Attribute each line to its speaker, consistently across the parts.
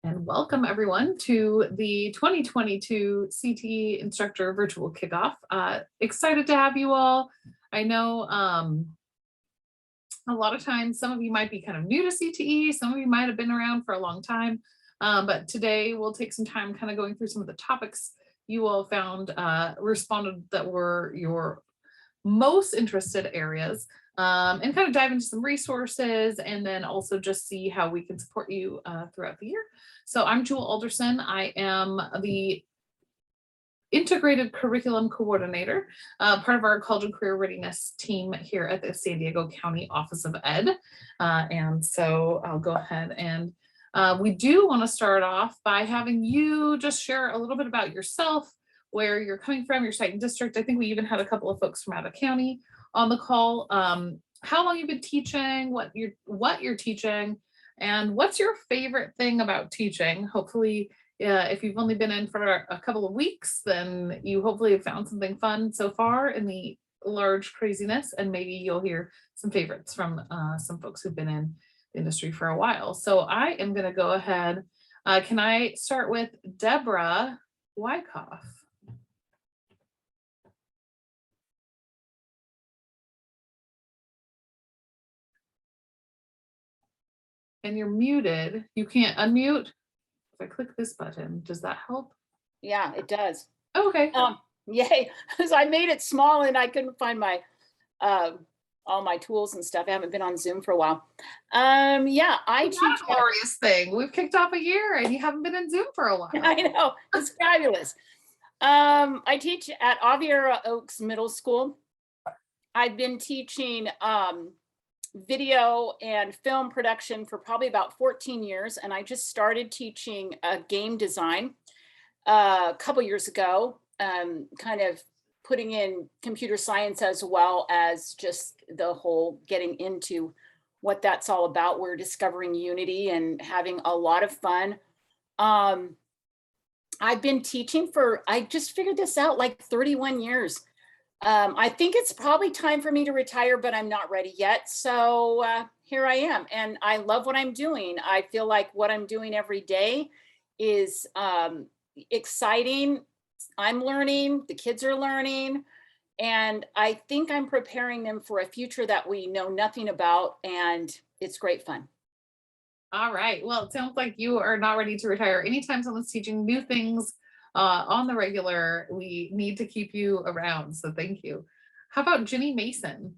Speaker 1: And welcome everyone to the 2022 CTE Instructor Virtual Kickoff. Excited to have you all. I know a lot of times some of you might be kind of new to CTE, some of you might have been around for a long time, but today we'll take some time kind of going through some of the topics you all found responded that were your most interested areas, and kind of dive into some resources and then also just see how we can support you throughout the year. So I'm Jewel Alderson. I am the Integrated Curriculum Coordinator, part of our College and Career Readiness team here at the San Diego County Office of Ed. And so I'll go ahead and we do want to start off by having you just share a little bit about yourself, where you're coming from, your site and district. I think we even had a couple of folks from out of county on the call. How long you've been teaching, what you're teaching, and what's your favorite thing about teaching? Hopefully, if you've only been in for a couple of weeks, then you hopefully have found something fun so far in the large craziness, and maybe you'll hear some favorites from some folks who've been in the industry for a while. So I am going to go ahead. Can I start with Deborah Wyckoff? And you're muted. You can't unmute. If I click this button, does that help?
Speaker 2: Yeah, it does.
Speaker 1: Oh, okay.
Speaker 2: Yay, because I made it small and I couldn't find my all my tools and stuff. I haven't been on Zoom for a while. Yeah, I teach.
Speaker 1: What a glorious thing. We've kicked off a year and you haven't been in Zoom for a while.
Speaker 2: I know, it's fabulous. I teach at Aviera Oaks Middle School. I've been teaching video and film production for probably about 14 years. And I just started teaching game design a couple years ago, kind of putting in computer science as well as just the whole getting into what that's all about. We're discovering Unity and having a lot of fun. I've been teaching I just figured this out, like 31 years. I think it's probably time for me to retire, but I'm not ready yet. So here I am, and I love what I'm doing. I feel like what I'm doing every day is exciting. I'm learning, the kids are learning, and I think I'm preparing them for a future that we know nothing about, and it's great fun.
Speaker 1: All right. Well, it sounds like you are not ready to retire. Anytime someone's teaching new things on the regular, we need to keep you around. So thank you. How about Jenny Mason?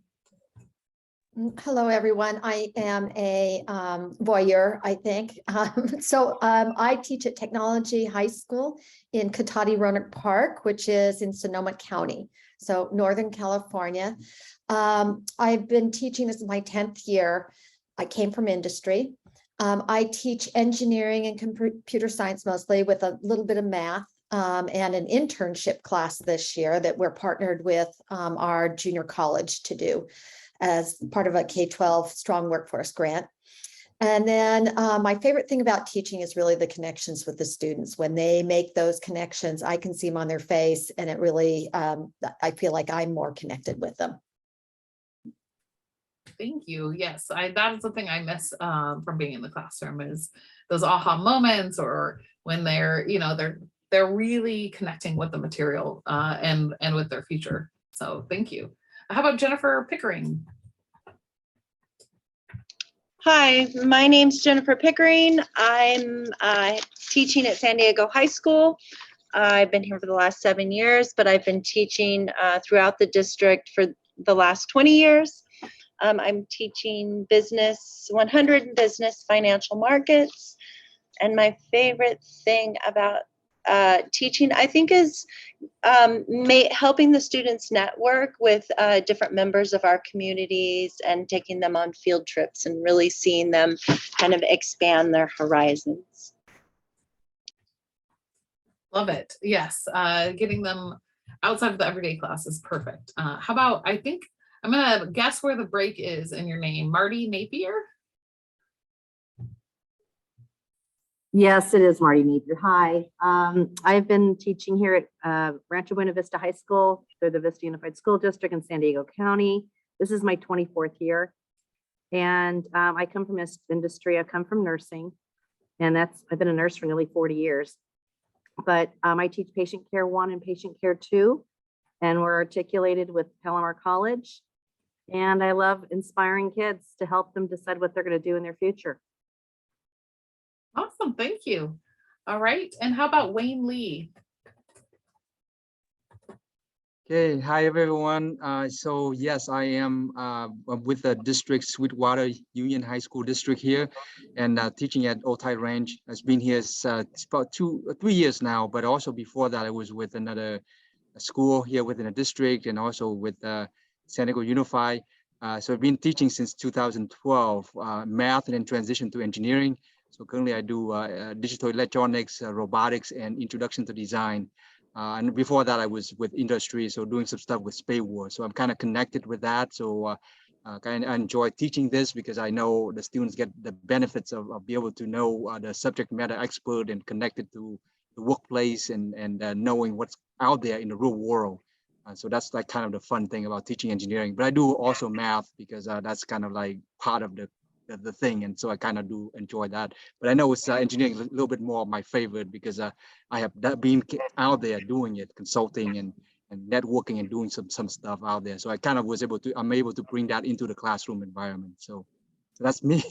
Speaker 3: Hello, everyone. I am a voyeur, I think. I teach at Technology High School in Cotati Roanoke Park, which is in Sonoma County, so Northern California. I've been teaching, this is my 10th year. I came from industry. I teach engineering and computer science mostly, with a little bit of math. And an internship class this year that we're partnered with our junior college to do as part of a K-12 strong workforce grant. And then my favorite thing about teaching is really the connections with the students. When they make those connections, I can see them on their face, and it really, I feel like I'm more connected with them.
Speaker 1: Thank you. Yes, that is the thing I miss from being in the classroom, is those aha moments, or when they're really connecting with the material and with their future. So thank you. How about Jennifer Pickering?
Speaker 4: Hi, my name's Jennifer Pickering. I'm teaching at San Diego High School. I've been here for the last 7 years, but I've been teaching throughout the district for the last 20 years. I'm teaching business 100 in business financial markets. And my favorite thing about teaching, I think, is helping the students network with different members of our communities and taking them on field trips and really seeing them kind of expand their horizons.
Speaker 1: Love it. Yes, getting them outside of the everyday class is perfect. How about, I think I'm gonna guess where the break is in your name, Marty Napier?
Speaker 5: Yes, it is Marty Napier. Hi, I've been teaching here at Rancho Buena Vista High School through the Vista Unified School District in San Diego County. This is my 24th year. And I come from industry, I come from nursing. And I've been a nurse for nearly 40 years. But I teach patient care 1 and patient care 2, and we're articulated with Palomar College. And I love inspiring kids to help them decide what they're going to do in their future.
Speaker 1: Awesome, thank you. All right, and how about Wayne Lee?
Speaker 6: Okay, hi everyone. So yes, I am with the district Sweetwater Union High School district here, and teaching at Otay Ranch. I've been here it's about 3 years now, but also before that I was with another school here within a district, and also with San Diego Unified. So I've been teaching since 2012, math, and then transition to engineering. So currently I do digital electronics, robotics, and introduction to design. And before that, I was with industry, so doing some stuff with Space War. So I'm kind of connected with that. So kind of enjoy teaching this because I know the students get the benefits of being able to know the subject matter expert and connected to the workplace and knowing what's out there in the real world. So that's like kind of the fun thing about teaching engineering. But I do also math because that's kind of like part of the thing, and so I kind of do enjoy that. But I know it's engineering a little bit more of my favorite because I have been out there doing it, consulting and networking and doing some stuff out there. So I kind of I'm able to bring that into the classroom environment. So that's me.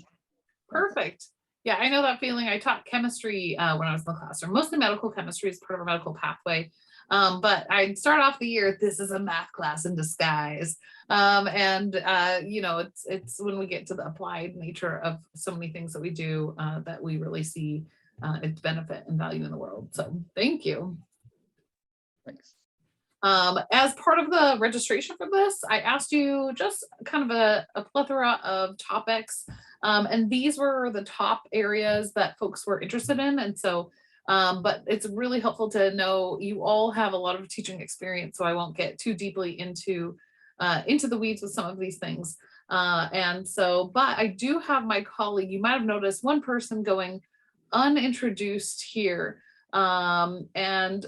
Speaker 1: Perfect. Yeah, I know that feeling. I taught chemistry when I was in the classroom, mostly medical chemistry is part of our medical pathway. But I'd start off the year, this is a math class in disguise. You know, it's when we get to the applied nature of so many things that we do that we really see its benefit and value in the world. So thank you.
Speaker 6: Thanks.
Speaker 1: As part of the registration for this, I asked you just kind of a plethora of topics. And these were the top areas that folks were interested in. And so but it's really helpful to know you all have a lot of teaching experience, so I won't get too deeply into the weeds with some of these things. But I do have my colleague, you might have noticed one person going unintroduced here. And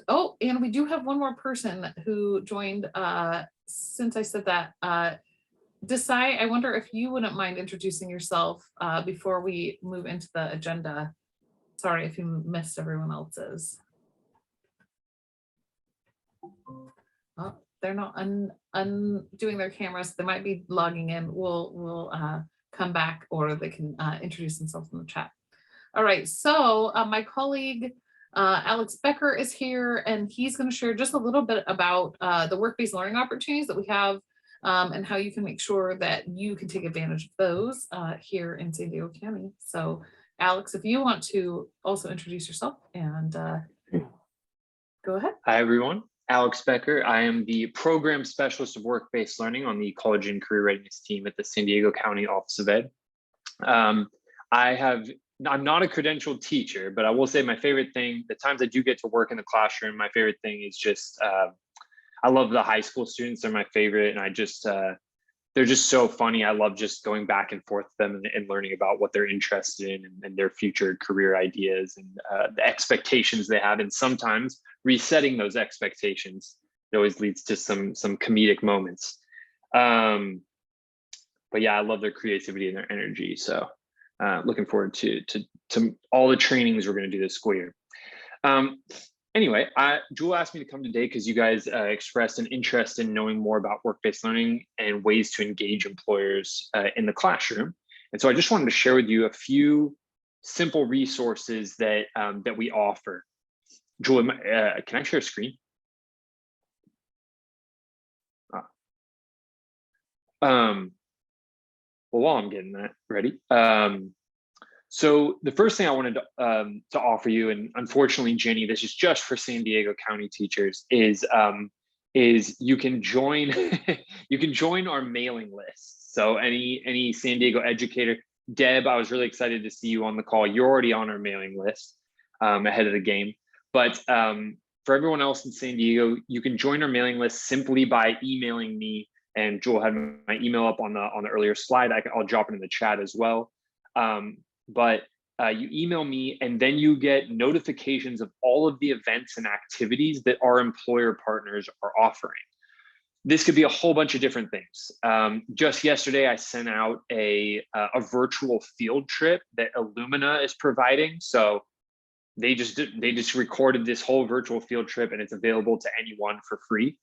Speaker 1: we do have one more person who joined since I said that. Desai, I wonder if you wouldn't mind introducing yourself before we move into the agenda. Sorry if you missed everyone else's. Oh, they're not undoing their cameras. They might be logging in. We'll come back, or they can introduce themselves in the chat. All right, so my colleague Alex Becker is here, and he's going to share just a little bit about the work-based learning opportunities that we have and how you can make sure that you can take advantage of those here in San Diego County. So Alex, if you want to also introduce yourself and go ahead.
Speaker 7: Hi, everyone. Alex Becker. I am the Program Specialist of Work-Based Learning on the College and Career Readiness team at the San Diego County Office of Ed. I'm not a credentialed teacher, but I will say my favorite thing, the times I do get to work in the classroom, my favorite thing is just, I love the high school students. They're my favorite. And they're just so funny. I love just going back and forth with them and learning about what they're interested in and their future career ideas and the expectations they have. And sometimes resetting those expectations, it always leads to some comedic moments. But yeah, I love their creativity and their energy. So looking forward to all the trainings we're going to do this school year. Anyway, Jewel asked me to come today because you guys expressed an interest in knowing more about work-based learning and ways to engage employers in the classroom. And so I just wanted to share with you a few simple resources that we offer. Jewel, can I share a screen? Well, while I'm getting that ready. So the first thing I wanted to offer you, and unfortunately, Jenny, this is just for San Diego County teachers, is you can join you can join our mailing list. So any San Diego educator, Deb, I was really excited to see you on the call. You're already on our mailing list ahead of the game. But for everyone else in San Diego, you can join our mailing list simply by emailing me. And Joel had my email up on the earlier slide. I'll drop it in the chat as well. But you email me, and then you get notifications of all of the events and activities that our employer partners are offering. this could be a whole bunch of different things. Just yesterday, I sent out a virtual field trip that Illumina is providing. So they just recorded this whole virtual field trip, and it's available to anyone for free.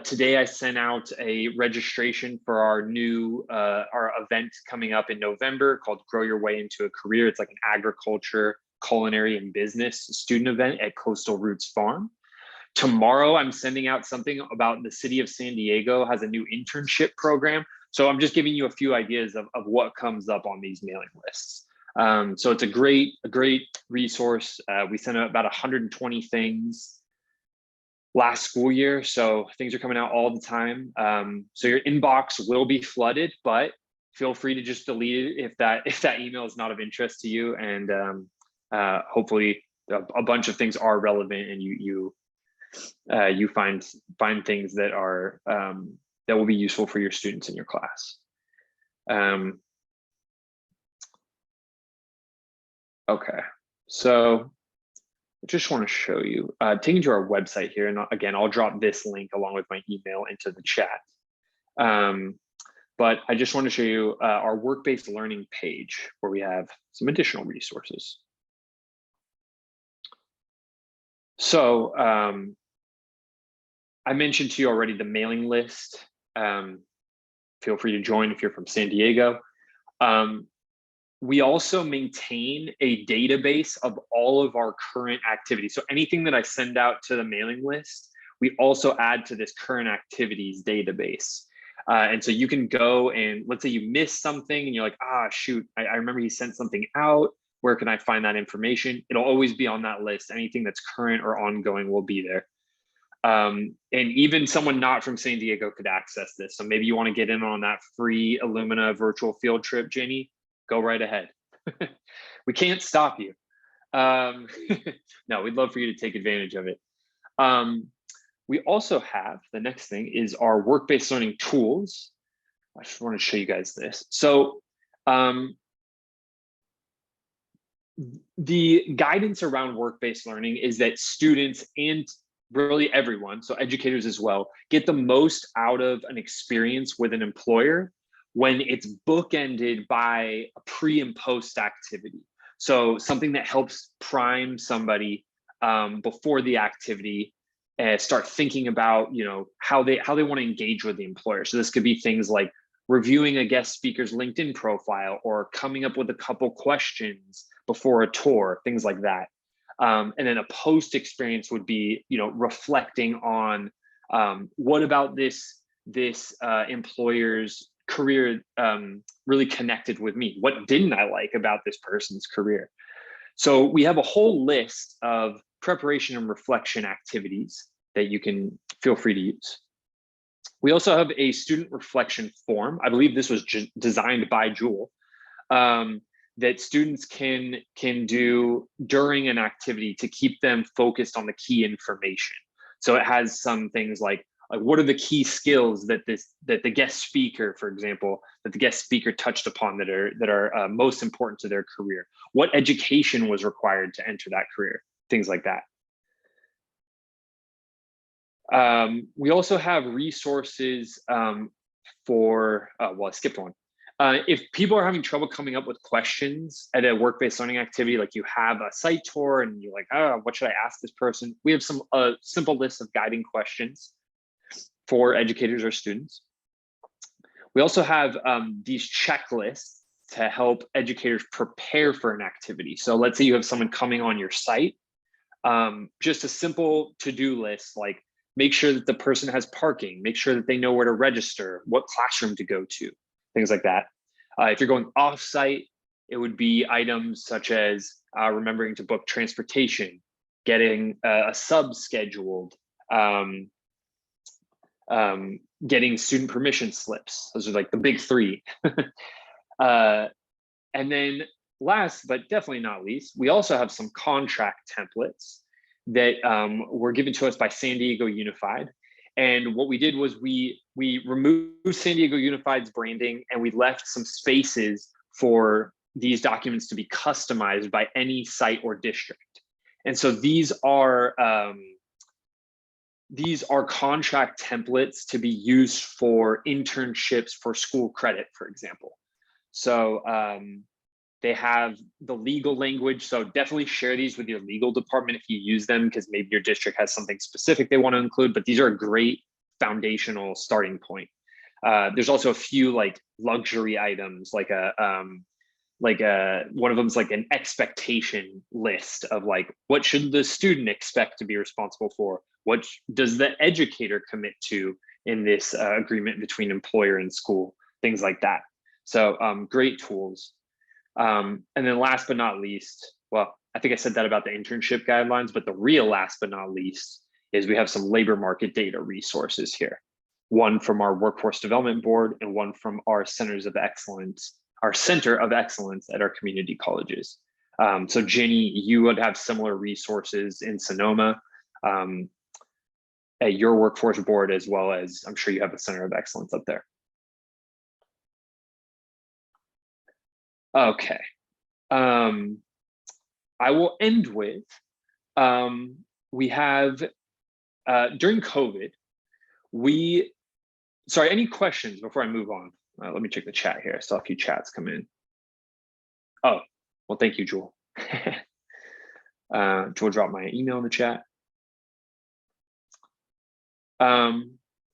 Speaker 7: Today, I sent out a registration for our new our event coming up in November called Grow Your Way into a Career. It's like an agriculture, culinary, and business student event at Coastal Roots Farm. Tomorrow, I'm sending out something about the city of San Diego has a new internship program. So I'm just giving you a few ideas of what comes up on these mailing lists. So it's a great resource. We sent out about 120 things last school year. So things are coming out all the time. So your inbox will be flooded, but feel free to just delete it if that email is not of interest to you. And hopefully a bunch of things are relevant, and you find things that are that will be useful for your students in your class. Okay, so I just want to show you, taking to our website here, and again, I'll drop this link along with my email into the chat. But I just want to show you our work-based learning page, where we have some additional resources. So I mentioned to you already the mailing list. Feel free to join if you're from San Diego. We also maintain a database of all of our current activities. So anything that I send out to the mailing list, we also add to this current activities database. And so you can go and, let's say you missed something and you're like, shoot, I remember he sent something out. Where can I find that information? It'll always be on that list. Anything that's current or ongoing will be there. And even someone not from San Diego could access this. So maybe you want to get in on that free Illumina virtual field trip, Jenny, go right ahead. We can't stop you. No, we'd love for you to take advantage of it. We also have, the next thing is our work-based learning tools. I just want to show you guys this. So the guidance around work-based learning is that students and really everyone, so educators as well, get the most out of an experience with an employer when it's bookended by a pre and post activity. So something that helps prime somebody before the activity and start thinking about, how they want to engage with the employer. So this could be things like reviewing a guest speaker's LinkedIn profile, or coming up with a couple questions before a tour, things like that. And then a post experience would be, reflecting on what about this employer's career really connected with me? What didn't I like about this person's career? So we have a whole list of preparation and reflection activities that you can feel free to use. We also have a student reflection form. I believe this was designed by Jewel, that students can do during an activity to keep them focused on the key information. So it has some things like what are the key skills that the guest speaker, for example, that the guest speaker touched upon that are most important to their career? What education was required to enter that career? Things like that. We also have resources for, well, I skipped one. If people are having trouble coming up with questions at a work-based learning activity, like you have a site tour and you're like, what should I ask this person? We have some simple lists of guiding questions for educators or students. We also have these checklists to help educators prepare for an activity. So let's say you have someone coming on your site, just a simple to-do list, like make sure that the person has parking, make sure that they know where to register, what classroom to go to, things like that. If you're going off-site, it would be items such as remembering to book transportation, getting a sub scheduled, getting student permission slips. Those are like the big three. And then last, but definitely not least, we also have some contract templates that were given to us by San Diego Unified. And what we did was we removed San Diego Unified's branding, and we left some spaces for these documents to be customized by any site or district. And so these are these are contract templates to be used for internships for school credit, for example. So they have the legal language. So definitely share these with your legal department if you use them, because maybe your district has something specific they want to include, but these are a great foundational starting point. There's also a few like luxury items, like one of them's like an expectation list of like, what should the student expect to be responsible for? What does the educator commit to in this agreement between employer and school? Things like that. So great tools. And then last but not least, well, I think I said that about the internship guidelines, but the real last but not least is we have some labor market data resources here. One from our Workforce Development Board and one from our Centers of Excellence, our Center of Excellence at our community colleges. So Jenny, you would have similar resources in Sonoma at your workforce board, as well as I'm sure you have a Center of Excellence up there. Okay, I will end with, we have, during COVID, sorry, any questions before I move on? Let me check the chat here. I saw a few chats come in. Oh, well, thank you, Jewel. Jewel dropped my email in the chat. All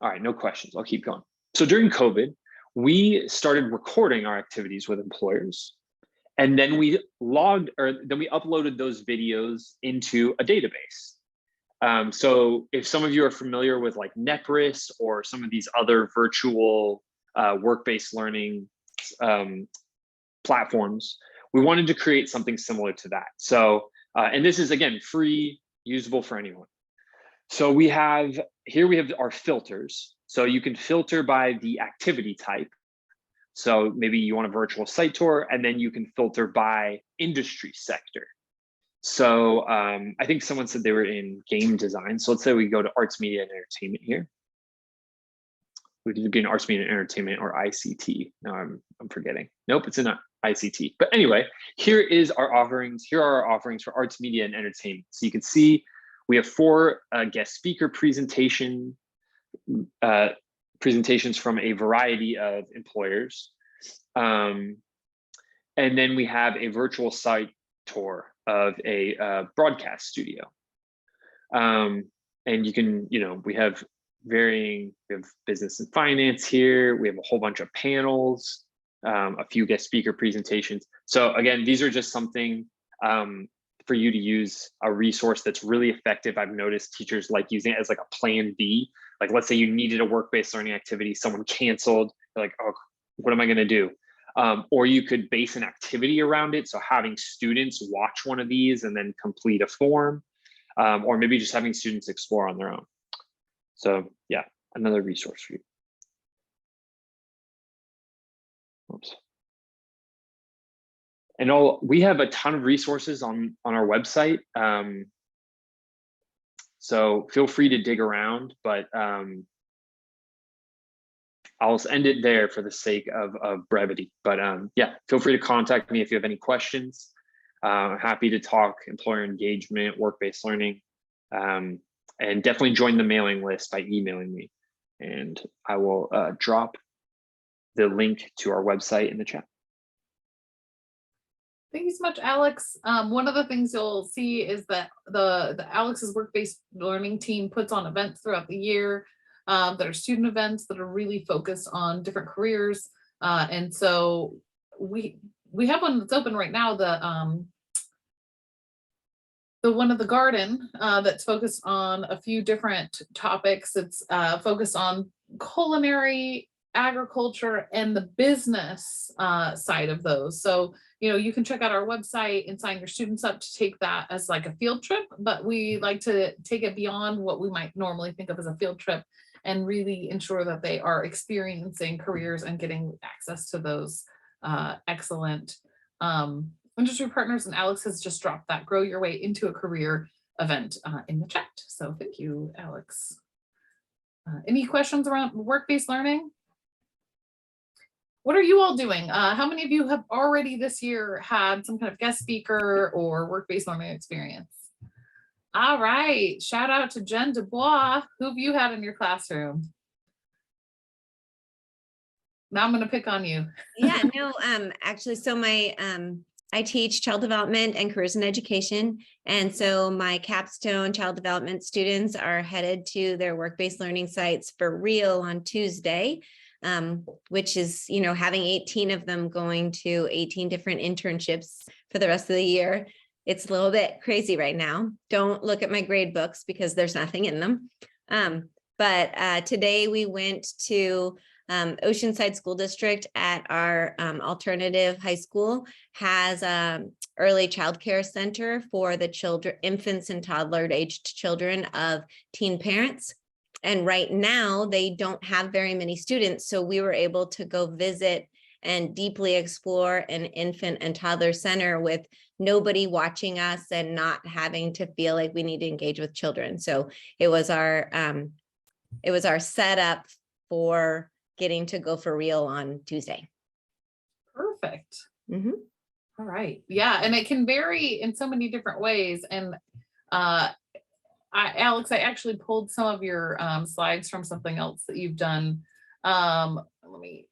Speaker 7: right, no questions. I'll keep going. So during COVID, we started recording our activities with employers, and then we uploaded those videos into a database. So if some of you are familiar with like Nepris or some of these other virtual work-based learning platforms, we wanted to create something similar to that. So, and this is again, free, usable for anyone. So we have our filters. So you can filter by the activity type. So maybe you want a virtual site tour, and then you can filter by industry sector. So I think someone said they were in game design. So let's say we go to arts, media, and entertainment here. We could be in arts, media, and entertainment, or ICT. No, I'm forgetting. Nope, it's in ICT. But anyway, here is our offerings. Here are our offerings for arts, media, and entertainment. So you can see we have 4 guest speaker presentations from a variety of employers. And then we have a virtual site tour of a broadcast studio. And you can, we have business and finance here. We have a whole bunch of panels, a few guest speaker presentations. So again, these are just something for you to use, a resource that's really effective. I've noticed teachers like using it as like a plan B. Like, let's say you needed a work-based learning activity, someone canceled, they're like, oh, what am I gonna do? Or you could base an activity around it. So having students watch one of these and then complete a form, or maybe just having students explore on their own. So yeah, another resource for you. Oops. And we have a ton of resources on our website. So feel free to dig around, but I'll end it there for the sake of brevity. But yeah, feel free to contact me if you have any questions. Happy to talk employer engagement, work-based learning, and definitely join the mailing list by emailing me. And I will drop the link to our website in the chat.
Speaker 1: Thank you so much, Alex. One of the things you'll see is that the Alex's work-based learning team puts on events throughout the year that are student events that are really focused on different careers. And so we have one that's open right now, the one at the garden that's focused on a few different topics. It's focused on culinary, agriculture, and the business side of those. So, you can check out our website and sign your students up to take that as like a field trip, but we like to take it beyond what we might normally think of as a field trip and really ensure that they are experiencing careers and getting access to those excellent industry partners. And Alex has just dropped that Grow Your Way into a Career event in the chat. So thank you, Alex. Any questions around work-based learning? What are you all doing? How many of you have already this year had some kind of guest speaker or work-based learning experience? All right. Shout out to Jen Dubois. Who have you had in your classroom? Now I'm going to pick on you.
Speaker 8: Yeah, no, actually, so my, I teach child development and careers in education. And so my capstone child development students are headed to their work-based learning sites for real on Tuesday, which is, you know, having 18 of them going to 18 different internships for the rest of the year. It's a little bit crazy right now. Don't look at my grade books because there's nothing in them. But today we went to Oceanside School District at our alternative high school has early childcare center for the children, infants and toddler aged children of teen parents. And right now they don't have very many students. So we were able to go visit and deeply explore an infant and toddler center with nobody watching us and not having to feel like we need to engage with children. So it was our setup for getting to go for real on Tuesday.
Speaker 1: Perfect.
Speaker 8: Mm-hmm.
Speaker 1: All right. Yeah. And it can vary in so many different ways. And Alex, I actually pulled some of your slides from something else that you've done. Let me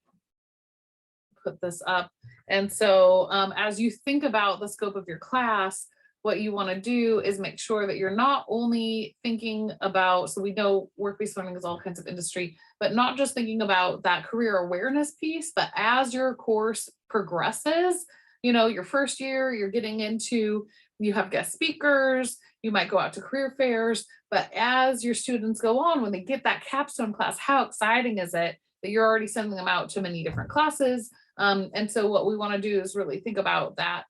Speaker 1: put this up. And so as you think about the scope of your class, what you want to do is make sure that you're not only thinking about, so we know work-based learning is all kinds of industry, but not just thinking about that career awareness piece, but as your course progresses, you know, your first year, you're getting into, you have guest speakers, you might go out to career fairs, but as your students go on, when they get that capstone class, how exciting is it that you're already sending them out to many different classes? And so what we want to do is really think about that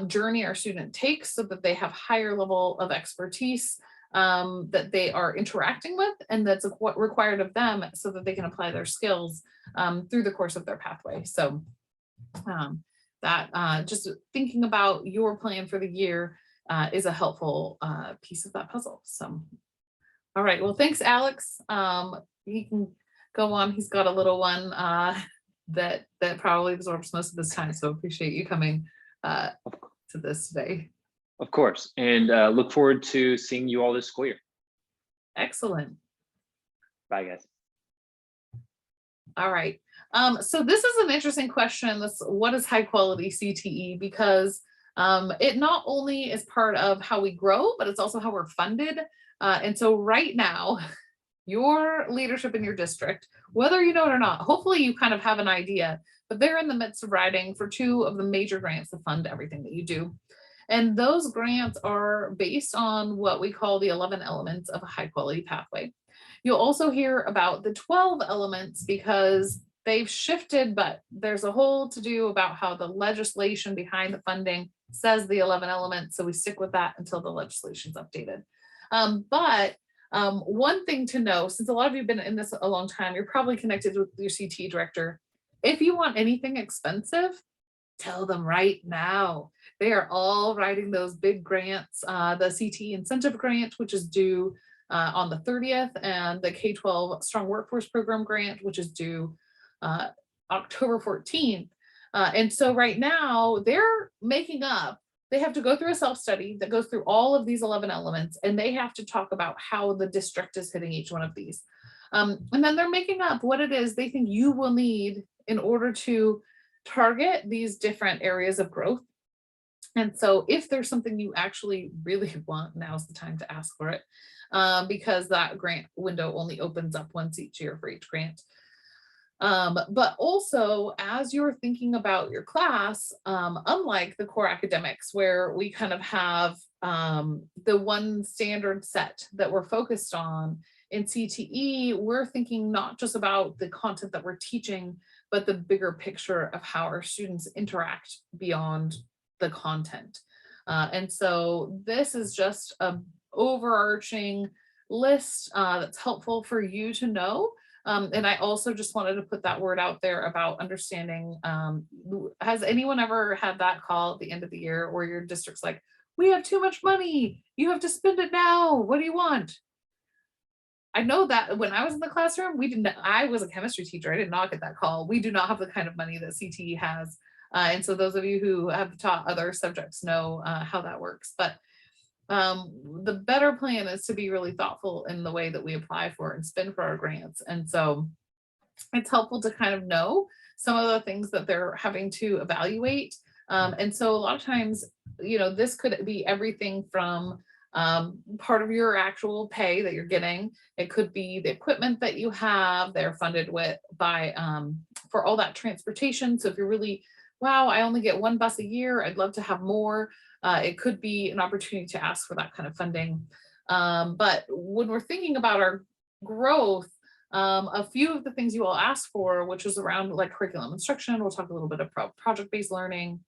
Speaker 1: journey our student takes so that they have higher level of expertise that they are interacting with, and that's what required of them so that they can apply their skills through the course of their pathway. So just thinking about your plan for the year is a helpful piece of that puzzle. So, all right, well, thanks, Alex. He can go on. He's got a little one that probably absorbs most of this time. So appreciate you coming to this today.
Speaker 7: Of course, and look forward to seeing you all this school year.
Speaker 1: Excellent.
Speaker 7: Bye, guys.
Speaker 1: All right. So this is an interesting question. What is high quality CTE? Because it not only is part of how we grow, but it's also how we're funded. And so right now, your leadership in your district, whether you know it or not, hopefully you kind of have an idea, but they're in the midst of writing for 2 of the major grants to fund everything that you do. And those grants are based on what we call the 11 elements of a high quality pathway. You'll also hear about the 12 elements because they've shifted, but there's a whole to do about how the legislation behind the funding says the 11 elements. So we stick with that until the legislation's updated. One thing to know, since a lot of you have been in this a long time, you're probably connected with your CTE director. If you want anything expensive, tell them right now. They are all writing those big grants, the CTE incentive grant, which is due on the 30th, and the K-12 Strong Workforce Program grant, which is due October 14th. And so right now they're making up, they have to go through a self-study that goes through all of these 11 elements, and they have to talk about how the district is hitting each one of these. And then they're making up what it is they think you will need in order to target these different areas of growth. And so if there's something you actually really want, now's the time to ask for it, because that grant window only opens up once each year for each grant. But also, as you're thinking about your class, unlike the core academics, where we kind of have the one standard set that we're focused on, in CTE, we're thinking not just about the content that we're teaching, but the bigger picture of how our students interact beyond the content. And so this is just an overarching list that's helpful for you to know. And I also just wanted to put that word out there about understanding, has anyone ever had that call at the end of the year where your district's like, we have too much money, you have to spend it now, what do you want? I know that when I was in the classroom, I was a chemistry teacher, I did not get that call. We do not have the kind of money that CTE has. And so those of you who have taught other subjects know how that works. But the better plan is to be really thoughtful in the way that we apply for and spend for our grants. And so it's helpful to kind of know some of the things that they're having to evaluate. And so a lot of times, this could be everything from part of your actual pay that you're getting. It could be the equipment that you have. They're funded by for all that transportation. So if you're really, wow, I only get one bus a year, I'd love to have more. It could be an opportunity to ask for that kind of funding. But when we're thinking about our growth, a few of the things you all asked for, which was around like curriculum instruction, we'll talk a little bit about project-based learning.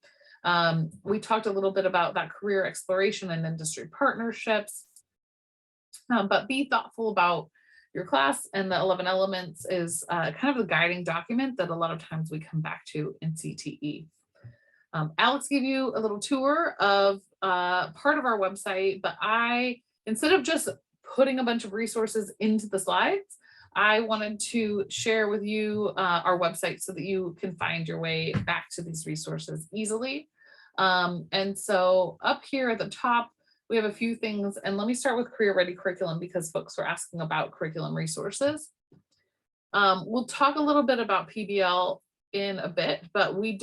Speaker 1: We talked a little bit about that career exploration and industry partnerships, but be thoughtful about your class. And the 11 elements is kind of the guiding document that a lot of times we come back to in CTE. Alex gave you a little tour of part of our website, but instead of just putting a bunch of resources into the slides, I wanted to share with you our website so that you can find your way back to these resources easily. And so up here at the top, we have a few things, and let me start with Career Ready Curriculum because folks were asking about curriculum resources. We'll talk a little bit about PBL in a bit, but we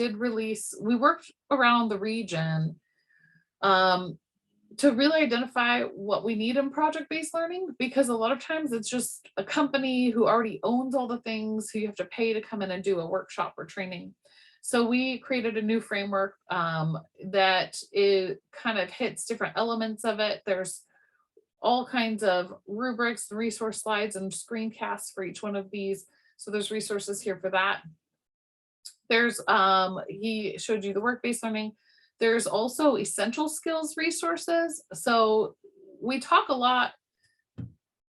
Speaker 1: worked around the region to really identify what we need in project-based learning, because a lot of times it's just a company who already owns all the things who you have to pay to come in and do a workshop or training. So we created a new framework that kind of hits different elements of it. There's all kinds of rubrics, resource slides, and screencasts for each one of these. So there's resources here for that. There's, he showed you the work-based learning. There's also essential skills resources. So we talk a lot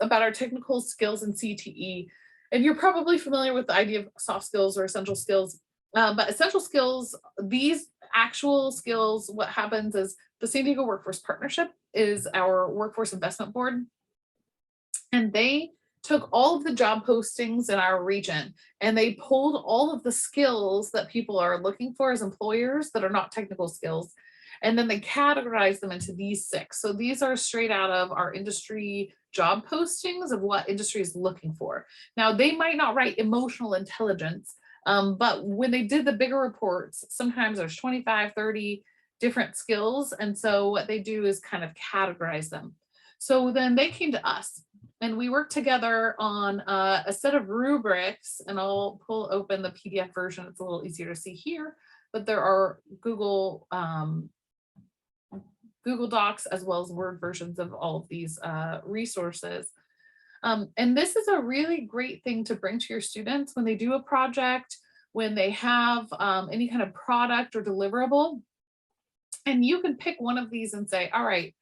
Speaker 1: about our technical skills in CTE, and you're probably familiar with the idea of soft skills or essential skills. But essential skills, these actual skills, what happens is the San Diego Workforce Partnership is our workforce investment board. And they took all of the job postings in our region and they pulled all of the skills that people are looking for as employers that are not technical skills. And then they categorized them into these 6. So these are straight out of our industry job postings of what industry is looking for. Now, they might not write emotional intelligence, but when they did the bigger reports, sometimes there's 25, 30 different skills. And so what they do is kind of categorize them. So then they came to us and we worked together on a set of rubrics, and I'll pull open the PDF version. It's a little easier to see here, but there are Google Docs as well as Word versions of all of these resources. And this is a really great thing to bring to your students when they do a project, when they have any kind of product or deliverable. And you can pick one of these and say, all right,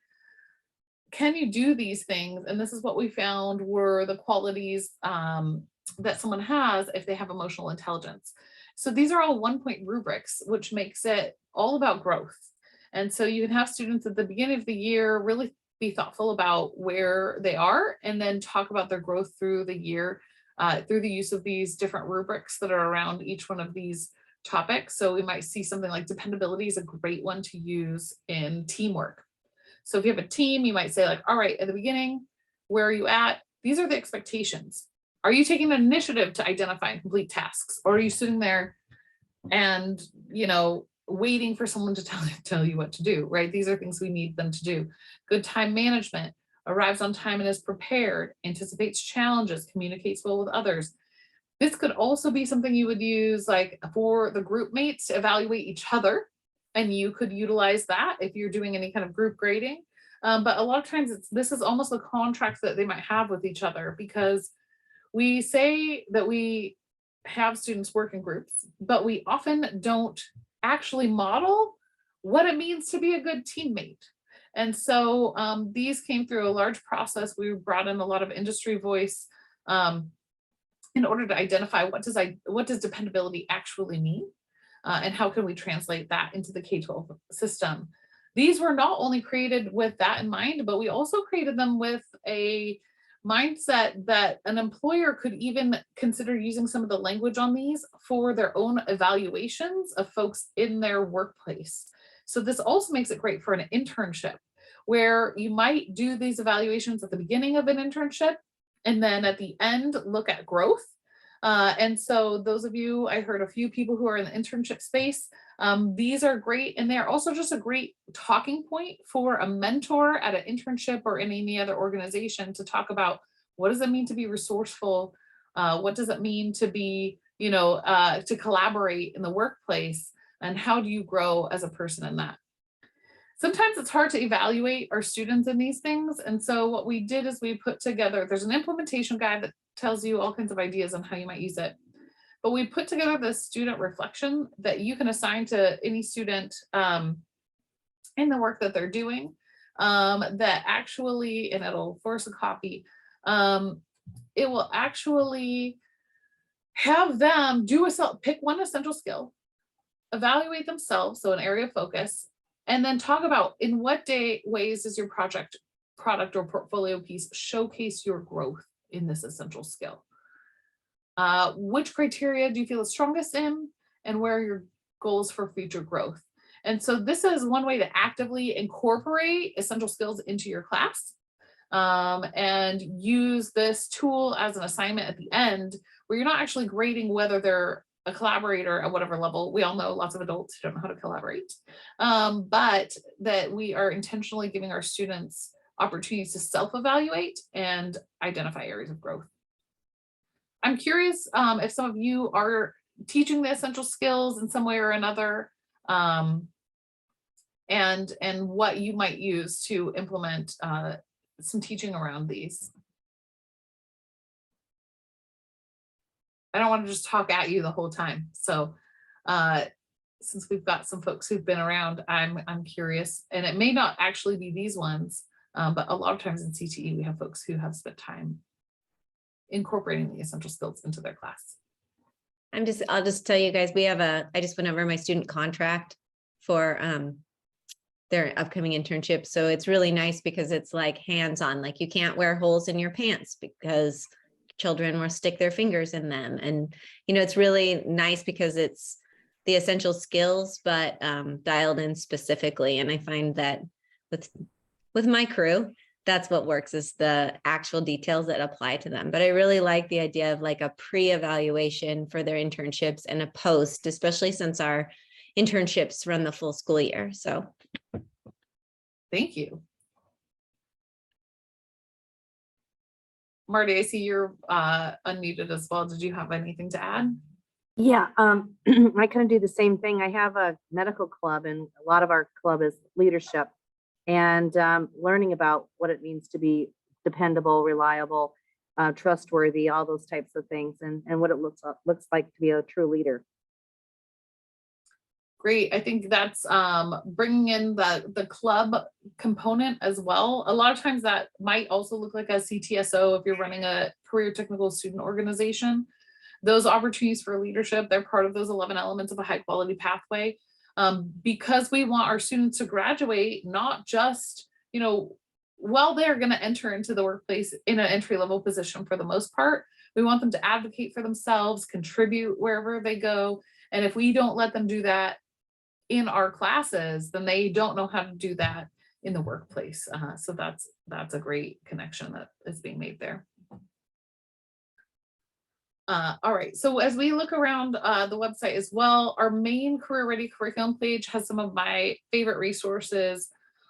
Speaker 1: can you do these things? And this is what we found were the qualities that someone has if they have emotional intelligence. So these are all 1-point rubrics, which makes it all about growth. And so you can have students at the beginning of the year really be thoughtful about where they are and then talk about their growth through the year through the use of these different rubrics that are around each one of these topics. So we might see something like dependability is a great one to use in teamwork. So if you have a team, you might say like, all right, at the beginning, where are you at? These are the expectations. Are you taking an initiative to identify and complete tasks? Or are you sitting there and, waiting for someone to tell you what to do, right? These are things we need them to do. Good time management, arrives on time and is prepared, anticipates challenges, communicates well with others. This could also be something you would use like for the group mates to evaluate each other. And you could utilize that if you're doing any kind of group grading. But a lot of times this is almost a contract that they might have with each other, because we say that we have students work in groups, but we often don't actually model what it means to be a good teammate. And so these came through a large process. We brought in a lot of industry voice in order to identify what does dependability actually mean? And how can we translate that into the K-12 system? These were not only created with that in mind, but we also created them with a mindset that an employer could even consider using some of the language on these for their own evaluations of folks in their workplace. So this also makes it great for an internship where you might do these evaluations at the beginning of an internship and then at the end look at growth. And so those of you, I heard a few people who are in the internship space, these are great. And they're also just a great talking point for a mentor at an internship or in any other organization to talk about what does it mean to be resourceful? What does it mean to be, to collaborate in the workplace? And how do you grow as a person in that? Sometimes it's hard to evaluate our students in these things. And so what we did is we put together, there's an implementation guide that tells you all kinds of ideas on how you might use it. But we put together this student reflection that you can assign to any student in the work that they're doing, that actually, and it'll force a copy, it will actually have them pick one essential skill, evaluate themselves, so an area of focus, and then talk about in what ways does your product or portfolio piece showcase your growth in this essential skill. Which criteria do you feel the strongest in, and where are your goals for future growth? And so this is one way to actively incorporate essential skills into your class, and use this tool as an assignment at the end where you're not actually grading whether they're a collaborator at whatever level. We all know lots of adults who don't know how to collaborate, but that we are intentionally giving our students opportunities to self-evaluate and identify areas of growth. I'm curious if some of you are teaching the essential skills in some way or another, and what you might use to implement some teaching around these. I don't want to just talk at you the whole time. So since we've got some folks who've been around, I'm curious, and it may not actually be these ones, but a lot of times in CTE, we have folks who have spent time incorporating the essential skills into their class.
Speaker 8: I'll just tell you guys, I just went over my student contract for their upcoming internship. So it's really nice because it's like hands-on, like you can't wear holes in your pants because children will stick their fingers in them. And, it's really nice because it's the essential skills, but dialed in specifically. And I find that with my crew, that's what works, is the actual details that apply to them. But I really like the idea of like a pre-evaluation for their internships and a post, especially since our internships run the full school year. So
Speaker 1: thank you. Marty, I see you're unmuted as well. Did you have anything to add?
Speaker 5: Yeah, I kind of do the same thing. I have a medical club, and a lot of our club is leadership, and learning about what it means to be dependable, reliable, trustworthy, all those types of things, and what it looks like to be a true leader.
Speaker 1: Great. I think that's bringing in the club component as well. A lot of times that might also look like a CTSO if you're running a career technical student organization. Those opportunities for leadership, they're part of those 11 elements of a high quality pathway, because we want our students to graduate, not just, while they're going to enter into the workplace in an entry level position for the most part. We want them to advocate for themselves, contribute wherever they go. And if we don't let them do that in our classes, then they don't know how to do that in the workplace. So that's a great connection that is being made there. All right, so as we look around the website as well, our main Career Ready curriculum page has some of my favorite resources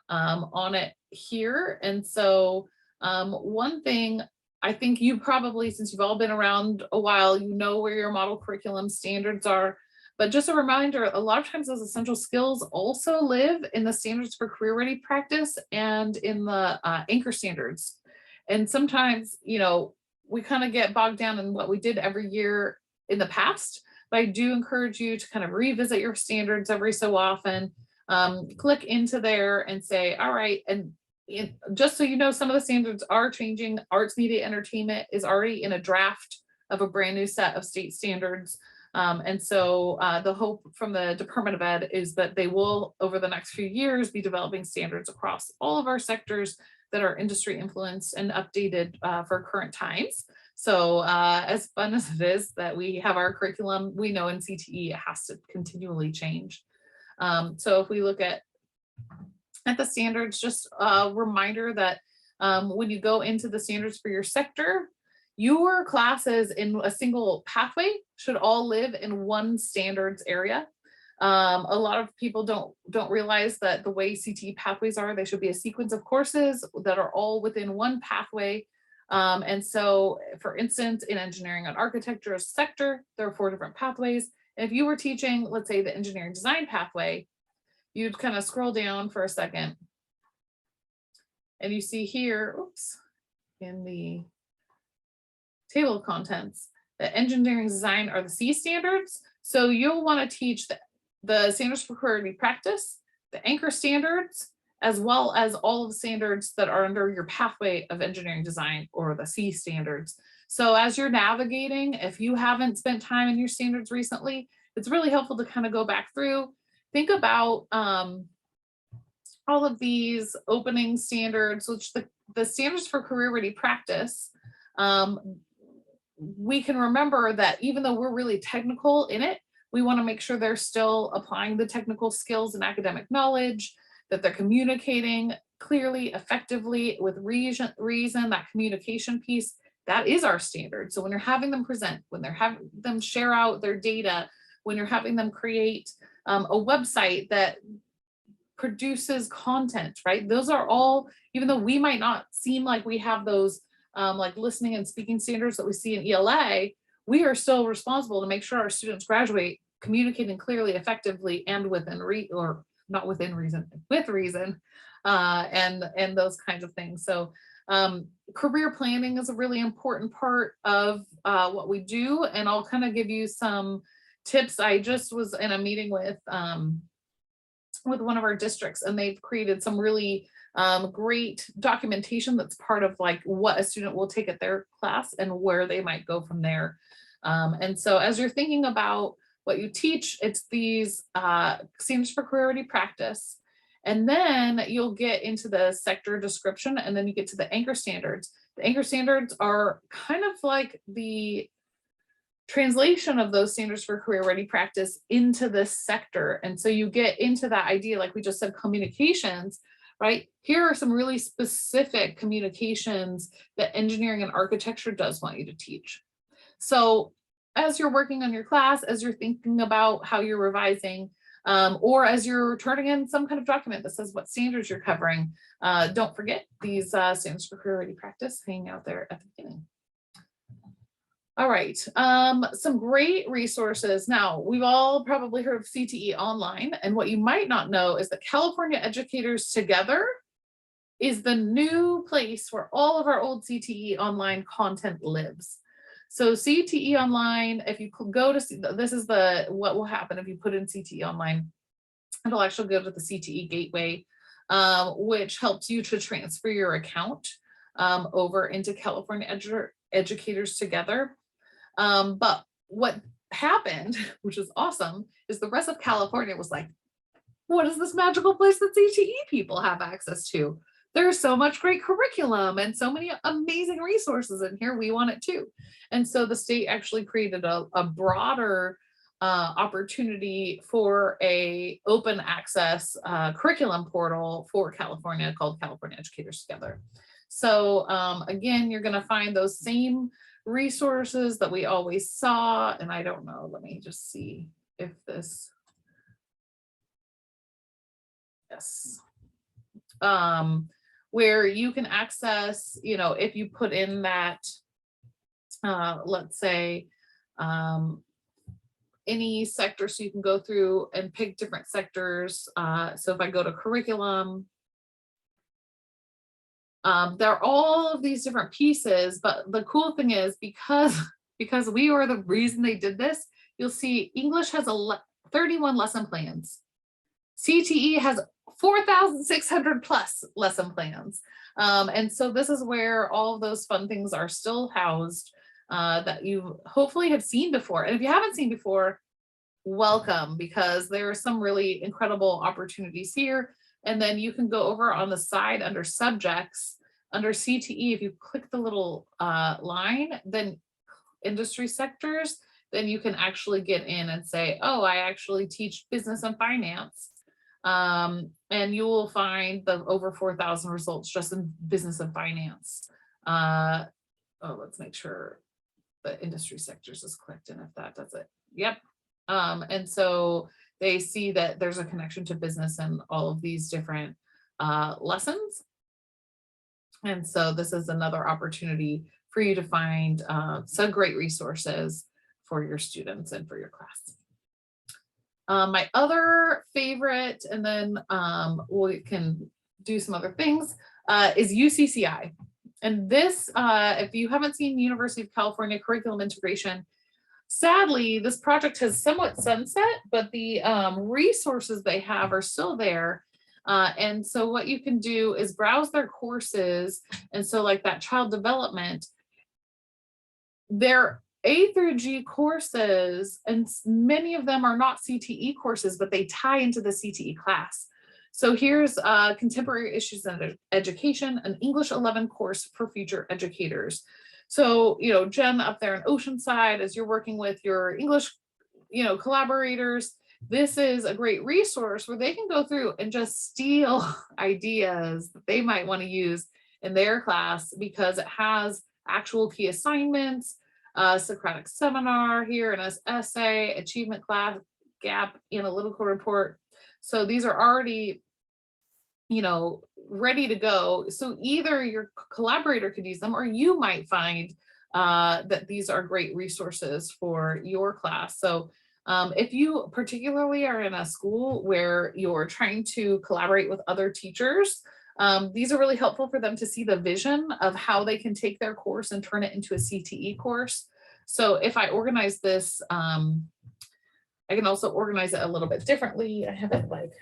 Speaker 1: on it here. And so one thing I think you probably, since you've all been around a while, where your model curriculum standards are. But just a reminder, a lot of times those essential skills also live in the standards for career ready practice and in the anchor standards. And sometimes, we kind of get bogged down in what we did every year in the past, but I do encourage you to kind of revisit your standards every so often, click into there and say, all right, and just so you know, some of the standards are changing. Arts, media, entertainment is already in a draft of a brand new set of state standards. And so the hope from the Department of Ed is that they will, over the next few years, be developing standards across all of our sectors that are industry influenced and updated for current times. So as fun as it is that we have our curriculum, we know in CTE it has to continually change. So if we look at at the standards, just a reminder that when you go into the standards for your sector, your classes in a single pathway should all live in one standards area. A lot of people don't realize that the way CTE pathways are, they should be a sequence of courses that are all within one pathway. And so, for instance, in engineering and architecture sector, there are 4 different pathways. And if you were teaching, let's say, the engineering design pathway, you'd kind of scroll down for a second. And you see here, oops, in the table of contents, that engineering design are the C standards. So you'll want to teach the standards for career practice, the anchor standards, as well as all of the standards that are under your pathway of engineering design, or the C standards. So as you're navigating, if you haven't spent time in your standards recently, it's really helpful to kind of go back through, think about all of these opening standards, which the standards for career ready practice. We can remember that even though we're really technical in it, we want to make sure they're still applying the technical skills and academic knowledge, that they're communicating clearly, effectively, with reason, that communication piece, that is our standard. So when you're having them present, when they're having them share out their data, when you're having them create a website that produces content, right? Those are all, even though we might not seem like we have those like listening and speaking standards that we see in ELA, we are still responsible to make sure our students graduate communicating clearly, effectively, and within not within reason, with reason, and those kinds of things. So career planning is a really important part of what we do, and I'll kind of give you some tips. I just was in a meeting with one of our districts, and they've created some really great documentation that's part of like what a student will take at their class and where they might go from there. And so as you're thinking about what you teach, it's these standards for career ready practice. And then you'll get into the sector description, and then you get to the anchor standards. The anchor standards are kind of like the translation of those standards for career ready practice into this sector. And so you get into that idea, like we just said, communications, right? Here are some really specific communications that engineering and architecture does want you to teach. So as you're working on your class, as you're thinking about how you're revising, or as you're turning in some kind of document that says what standards you're covering, don't forget these standards for career ready practice hanging out there at the beginning. All right, some great resources. Now, we've all probably heard of CTE Online, and what you might not know is that California Educators Together is the new place where all of our old CTE Online content lives. So CTE Online, if you go to see, this is what will happen if you put in CTE Online, it'll actually go to the CTE Gateway, which helps you to transfer your account over into California Educators Together. But what happened, which is awesome, is the rest of California was like, what is this magical place that CTE people have access to? There's so much great curriculum and so many amazing resources in here. We want it too. And so the state actually created a broader opportunity for a open access curriculum portal for California called California Educators Together. So again, you're going to find those same resources that we always saw. And I don't know, let me just see if this, yes. Where you can access, you know, if you put in that, let's say, any sector, so you can go through and pick different sectors. So if I go to curriculum, there are all of these different pieces, but the cool thing is because we were the reason they did this, you'll see English has 31 lesson plans. CTE has 4,600 plus lesson plans. And so this is where all of those fun things are still housed that you hopefully have seen before. And if you haven't seen before, welcome, because there are some really incredible opportunities here. And then you can go over on the side under subjects, under CTE, if you click the little line, then industry sectors, then you can actually get in and say, oh, I actually teach business and finance. And you will find the over 4,000 results just in business and finance. Oh, let's make sure the industry sectors is clicked and if that does it. Yep. And so they see that there's a connection to business and all of these different lessons. And so this is another opportunity for you to find some great resources for your students and for your class. My other favorite, and then we can do some other things, is UCCI. And this, if you haven't seen University of California Curriculum Integration, sadly, this project has somewhat sunset, but the resources they have are still there. And so what you can do is browse their courses. And so like that child development, they're A through G courses, and many of them are not CTE courses, but they tie into the CTE class. So here's Contemporary Issues in Education, an English 11 course for future educators. So, you know, Jen up there in Oceanside, as you're working with your English, you know, collaborators, this is a great resource where they can go through and just steal ideas that they might want to use in their class, because it has actual key assignments, Socratic seminar here, an essay, achievement class, gap, analytical report. So these are already, you know, ready to go. So either your collaborator could use them, or you might find that these are great resources for your class. So if you particularly are in a school where you're trying to collaborate with other teachers, these are really helpful for them to see the vision of how they can take their course and turn it into a CTE course. So if I organize this, I can also organize it a little bit differently. I have it like,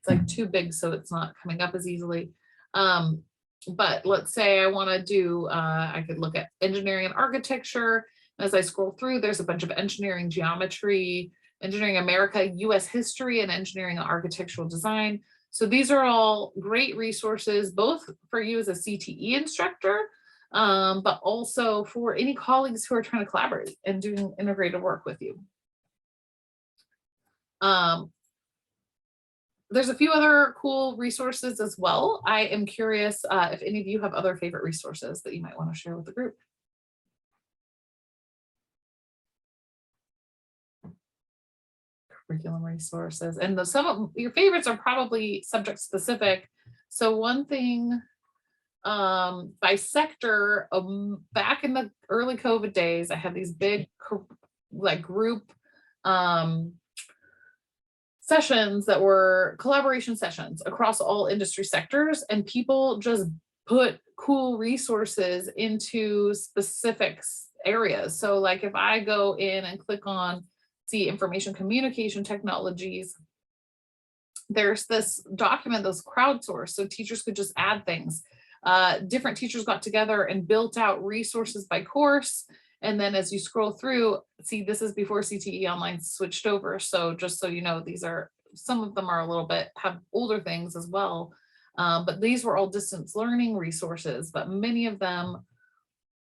Speaker 1: it's like too big, so it's not coming up as easily. But let's say I want to do, I could look at engineering and architecture. As I scroll through, there's a bunch of engineering geometry, engineering America, US history, and engineering and architectural design. So these are all great resources, both for you as a CTE instructor, but also for any colleagues who are trying to collaborate and doing integrated work with you. There's a few other cool resources as well. I am curious if any of you have other favorite resources that you might want to share with the group. Curriculum resources, and some of your favorites are probably subject specific. So one thing by sector, back in the early COVID days, I had these big like group sessions that were collaboration sessions across all industry sectors, and people just put cool resources into specific areas. So like if I go in and click on see information communication technologies, there's this document that's crowdsourced, so teachers could just add things. Different teachers got together and built out resources by course. And then as you scroll through, see, this is before CTE Online switched over. So just so you know, these are, some of them are a little bit, have older things as well. But these were all distance learning resources, but many of them,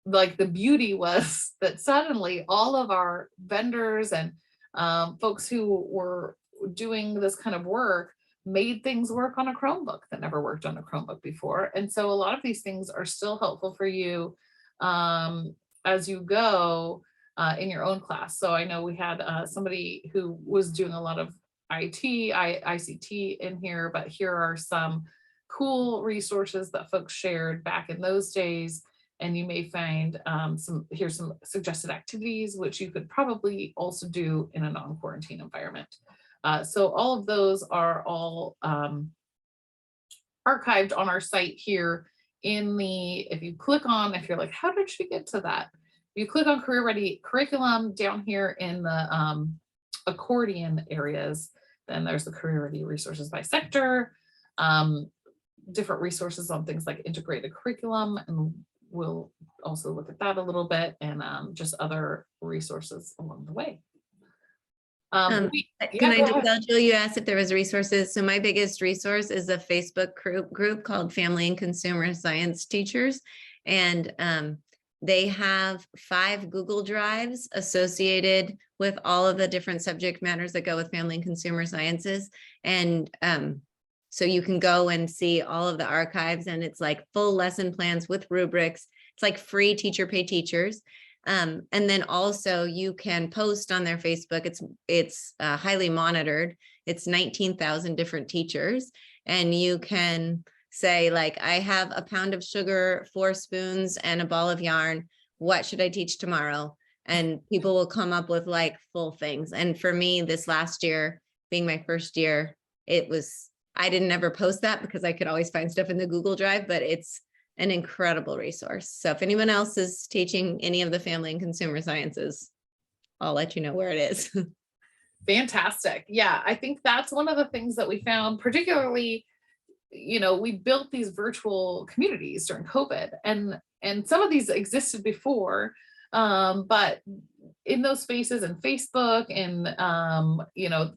Speaker 1: like the beauty was that suddenly all of our vendors and folks who were doing this kind of work made things work on a Chromebook that never worked on a Chromebook before. And so a lot of these things are still helpful for you as you go in your own class. So I know we had somebody who was doing a lot of ICT in here, but here are some cool resources that folks shared back in those days. And you may find here's some suggested activities, which you could probably also do in a non-quarantine environment. So all of those are all archived on our site here in the, if you click on, if you're like, how did she get to that? You click on Career Ready Curriculum down here in the accordion areas, then there's the Career Ready resources by sector, different resources on things like integrated curriculum, and we'll also look at that a little bit, and just other resources along the way.
Speaker 8: Can I just tell Jill, you asked if there was resources. So my biggest resource is a Facebook group called Family and Consumer Science Teachers. And they have 5 Google Drives associated with all of the different subject matters that go with family and consumer sciences. And so you can go and see all of the archives, and it's like full lesson plans with rubrics. It's like free teacher pay teachers. And then also you can post on their Facebook. It's highly monitored. It's 19,000 different teachers. And you can say, like, I have a pound of sugar, 4 spoons, and a ball of yarn. What should I teach tomorrow? And people will come up with like full things. And for me, this last year, being my first year, I didn't ever post that because I could always find stuff in the Google Drive, but it's an incredible resource. So if anyone else is teaching any of the family and consumer sciences, I'll let you know where it is.
Speaker 1: Fantastic. Yeah, I think that's one of the things that we found, particularly, we built these virtual communities during COVID, and some of these existed before, but in those spaces and Facebook and,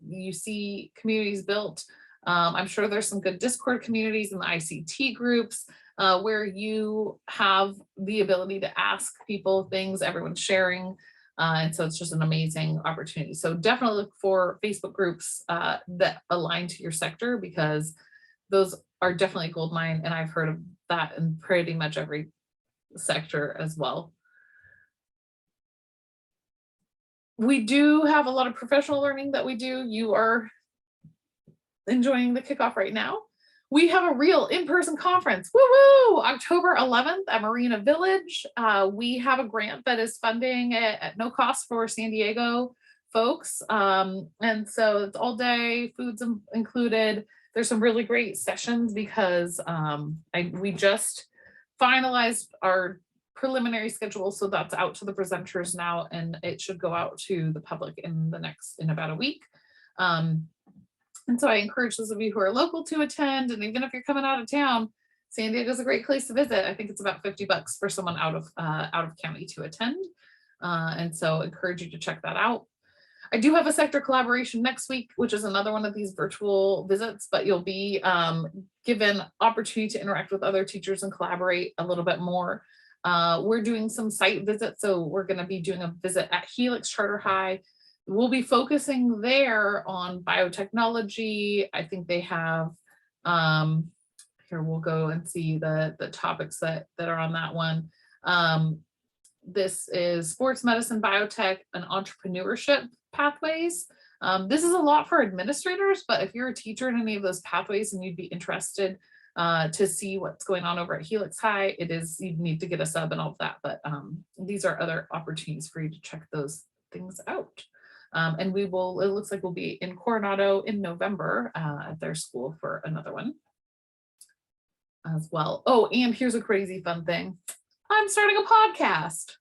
Speaker 1: you see communities built. I'm sure there's some good Discord communities and the ICT groups where you have the ability to ask people things, everyone's sharing. And so it's just an amazing opportunity. So definitely look for Facebook groups that align to your sector, because those are definitely gold mine. And I've heard of that in pretty much every sector as well. We do have a lot of professional learning that we do. You are enjoying the kickoff right now. We have a real in-person conference. Woo-woo! October 11th at Marina Village. We have a grant that is funding it at no cost for San Diego folks. And so it's all day, food's included. There's some really great sessions because we just finalized our preliminary schedule. So that's out to the presenters now, and it should go out to the public in about a week. And so I encourage those of you who are local to attend, and even if you're coming out of town, San Diego is a great place to visit. I think it's about $50 for someone out of county to attend. And so encourage you to check that out. I do have a sector collaboration next week, which is another one of these virtual visits, but you'll be given opportunity to interact with other teachers and collaborate a little bit more. We're doing some site visits. So we're going to be doing a visit at Helix Charter High. We'll be focusing there on biotechnology. I think they have, here we'll go and see the topics that are on that one. This is sports medicine, biotech, and entrepreneurship pathways. This is a lot for administrators, but if you're a teacher in any of those pathways and you'd be interested to see what's going on over at Helix High, you need to get a sub and all of that, but these are other opportunities for you to check those things out. And it looks like we'll be in Coronado in November at their school for another one as well. Oh, and here's a crazy fun thing. I'm starting a podcast.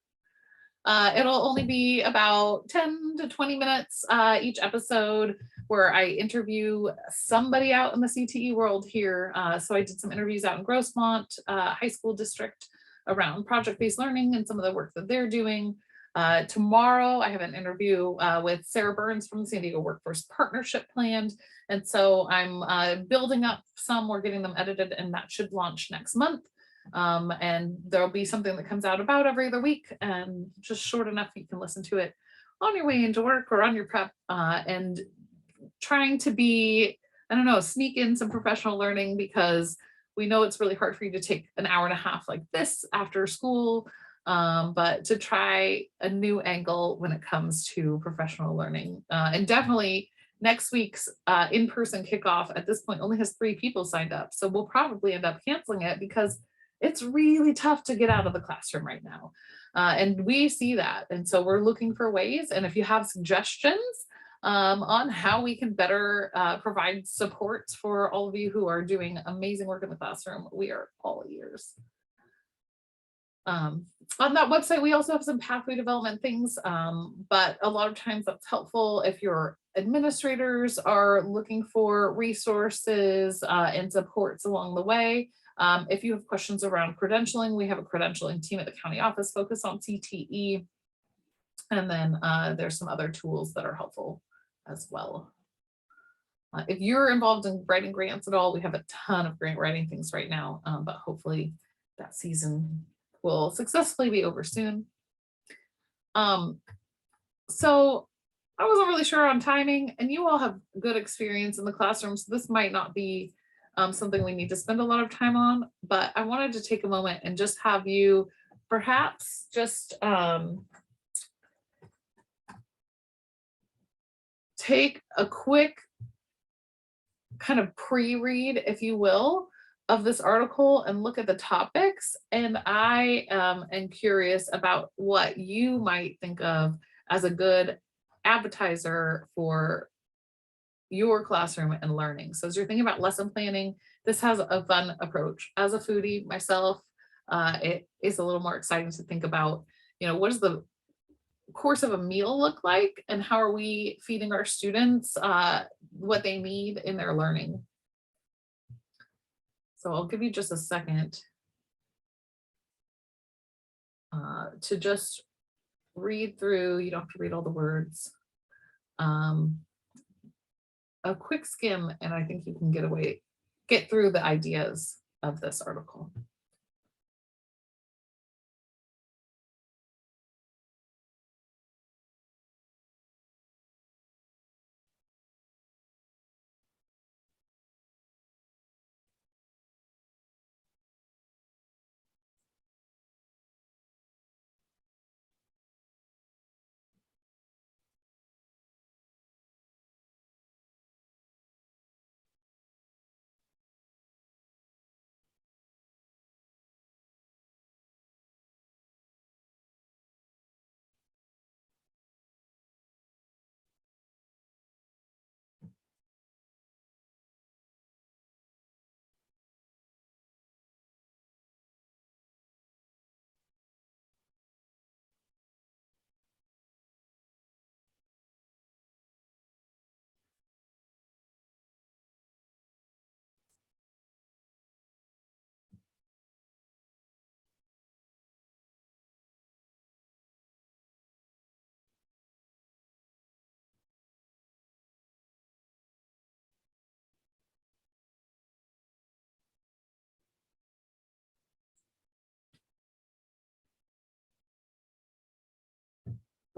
Speaker 1: It'll only be about 10 to 20 minutes each episode, where I interview somebody out in the CTE world here. So I did some interviews out in Grossmont High School District around project-based learning and some of the work that they're doing. Tomorrow, I have an interview with Sarah Burns from the San Diego Workforce Partnership planned. And so I'm building up some, we're getting them edited, and that should launch next month. And there'll be something that comes out about every other week, and just short enough you can listen to it on your way into work or on your prep, and trying to be, sneak in some professional learning, because we know it's really hard for you to take an hour and a half like this after school. But to try a new angle when it comes to professional learning. And definitely next week's in-person kickoff at this point only has 3 people signed up. So we'll probably end up canceling it because it's really tough to get out of the classroom right now. And we see that. And so we're looking for ways. And if you have suggestions on how we can better provide support for all of you who are doing amazing work in the classroom, we are all ears. On that website, we also have some pathway development things, but a lot of times that's helpful if your administrators are looking for resources and supports along the way. If you have questions around credentialing, we have a credentialing team at the county office focused on CTE. And then there's some other tools that are helpful as well. If you're involved in writing grants at all, we have a ton of grant writing things right now, but hopefully that season will successfully be over soon. So I wasn't really sure on timing, and you all have good experience in the classroom, so this might not be something we need to spend a lot of time on, but I wanted to take a moment and just have you perhaps just take a quick kind of pre-read, if you will, of this article and look at the topics. And I am curious about what you might think of as a good appetizer for your classroom and learning. So as you're thinking about lesson planning, this has a fun approach. As a foodie myself, it is a little more exciting to think about, you know, what does the course of a meal look like, and how are we feeding our students what they need in their learning. So I'll give you just a second to just read through. You don't have to read all the words. A quick skim, and I think you can get through the ideas of this article.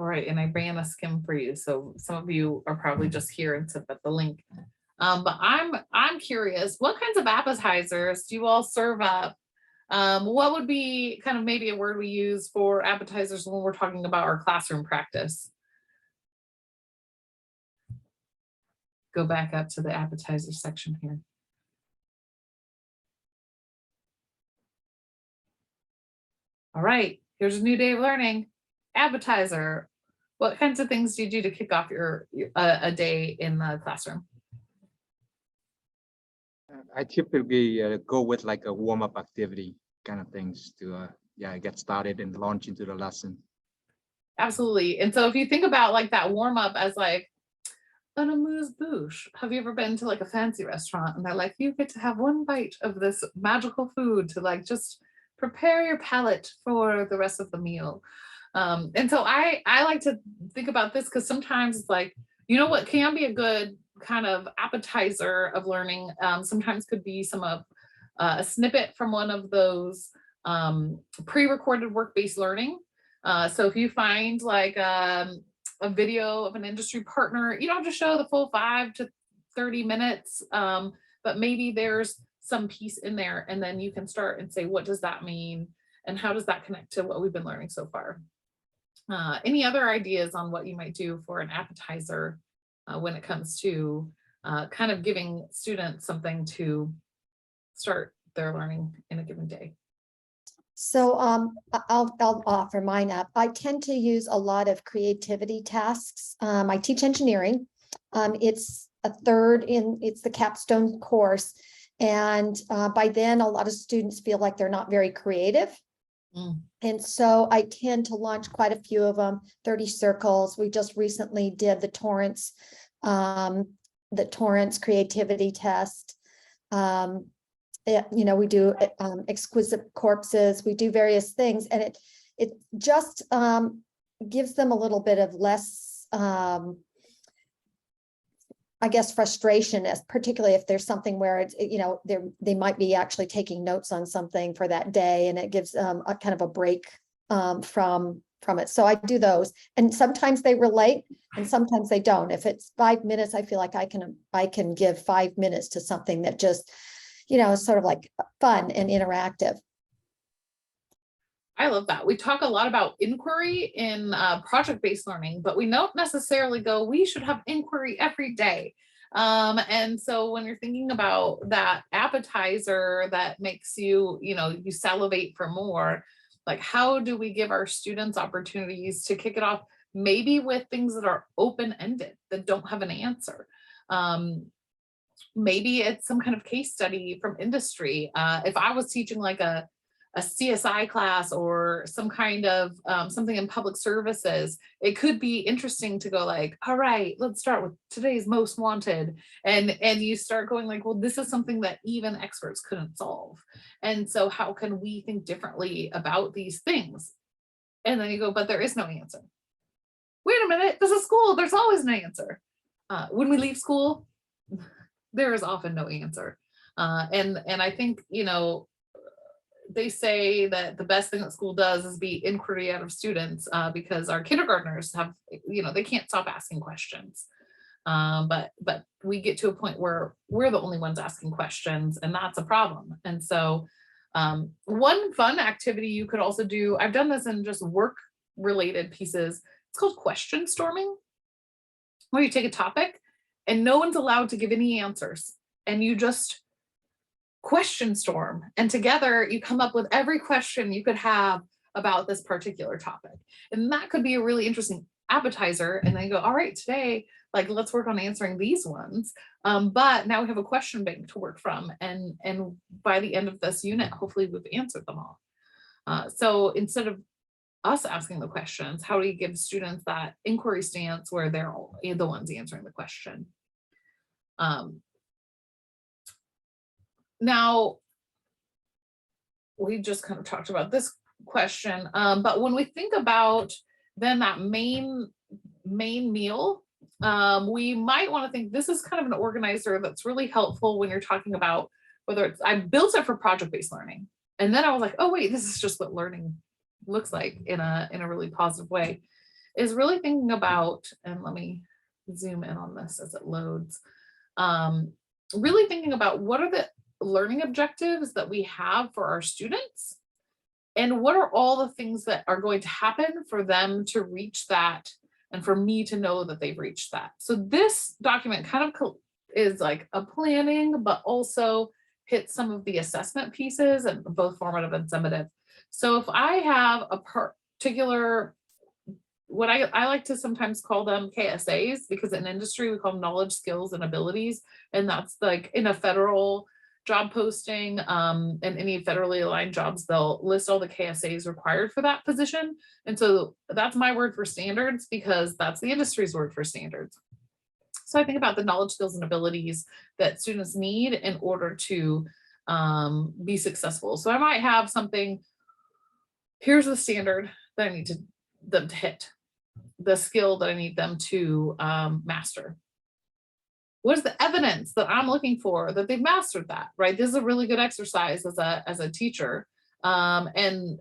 Speaker 1: All right, and I ran a skim for you, so some of you are probably just here and sent the link. But I'm curious, what kinds of appetizers do you all serve up? What would be kind of maybe a word we use for appetizers when we're talking about our classroom practice? Go back up to the appetizer section here. All right, here's a new day of learning. Appetizer. What kinds of things do you do to kick off your a day in the classroom?
Speaker 6: I typically go with like a warm-up activity kind of things to get started and launch into the lesson.
Speaker 1: Absolutely. And so if you think about like that warm-up as like an amuse-bouche, have you ever been to like a fancy restaurant and they're like, you get to have one bite of this magical food to like just prepare your palate for the rest of the meal. And so I like to think about this because sometimes it's like, you know, what can be a good kind of appetizer of learning sometimes could be some of a snippet from one of those pre-recorded work-based learning. So if you find like a video of an industry partner, you don't have to show the full 5 to 30 minutes, but maybe there's some piece in there, and then you can start and say, what does that mean? And how does that connect to what we've been learning so far? Any other ideas on what you might do for an appetizer when it comes to kind of giving students something to start their learning in a given day?
Speaker 3: So I'll offer mine up. I tend to use a lot of creativity tasks. I teach engineering. It's it's the capstone course. And by then, a lot of students feel like they're not very creative. And so I tend to launch quite a few of them, 30 circles. We just recently did the Torrance creativity test. You know, we do exquisite corpses, we do various things, and it just gives them a little bit of less, I guess, frustration, as particularly if there's something where it's, you know, they might be actually taking notes on something for that day, and it gives a kind of a break from from it. So I do those, and sometimes they relate and sometimes they don't. If it's 5 minutes, I feel like I can give 5 minutes to something that just, is sort of like fun and interactive.
Speaker 1: I love that. We talk a lot about inquiry in project-based learning, but we don't necessarily go, we should have inquiry every day. And so when you're thinking about that appetizer that makes you, you salivate for more, like how do we give our students opportunities to kick it off, maybe with things that are open-ended, that don't have an answer. Maybe it's some kind of case study from industry. If I was teaching like a CSI class or some kind of something in public services, it could be interesting to go like, all right, let's start with today's most wanted. And you start going like, well, this is something that even experts couldn't solve. And so how can we think differently about these things? And then you go, but there is no answer. Wait a minute, this is school. There's always an answer. When we leave school, there is often no answer. And I think, they say that the best thing that school does is be inquiry out of students because our kindergartners have, they can't stop asking questions. But we get to a point where we're the only ones asking questions, and that's a problem. And so one fun activity you could also do, I've done this in just work related pieces. It's called question storming, where you take a topic and no one's allowed to give any answers. And you just question storm, and together you come up with every question you could have about this particular topic. And that could be a really interesting appetizer. And then you go, all right, today, like, let's work on answering these ones. But now we have a question bank to work from. And by the end of this unit, hopefully we've answered them all. So instead of us asking the questions, how do you give students that inquiry stance where they're the ones answering the question? Now, we just kind of talked about this question, but when we think about then that main meal, we might want to think this is kind of an organizer that's really helpful when you're talking about whether it's, I built it for project-based learning. And then I was like, oh wait, this is just what learning looks like in a really positive way, is really thinking about, and let me zoom in on this as it loads, really thinking about what are the learning objectives that we have for our students, and what are all the things that are going to happen for them to reach that, and for me to know that they've reached that. So this document kind of is like a planning, but also hits some of the assessment pieces, and both formative and summative. So if I have a particular, what I like to sometimes call them KSAs, because in industry we call them knowledge, skills, and abilities. And that's like in a federal job posting, and any federally aligned jobs, they'll list all the KSAs required for that position. And so that's my word for standards, because that's the industry's word for standards. So I think about the knowledge, skills, and abilities that students need in order to be successful. So I might have something, here's the standard that I need them to hit, the skill that I need them to master. What is the evidence that I'm looking for that they've mastered that, right? This is a really good exercise as a teacher. And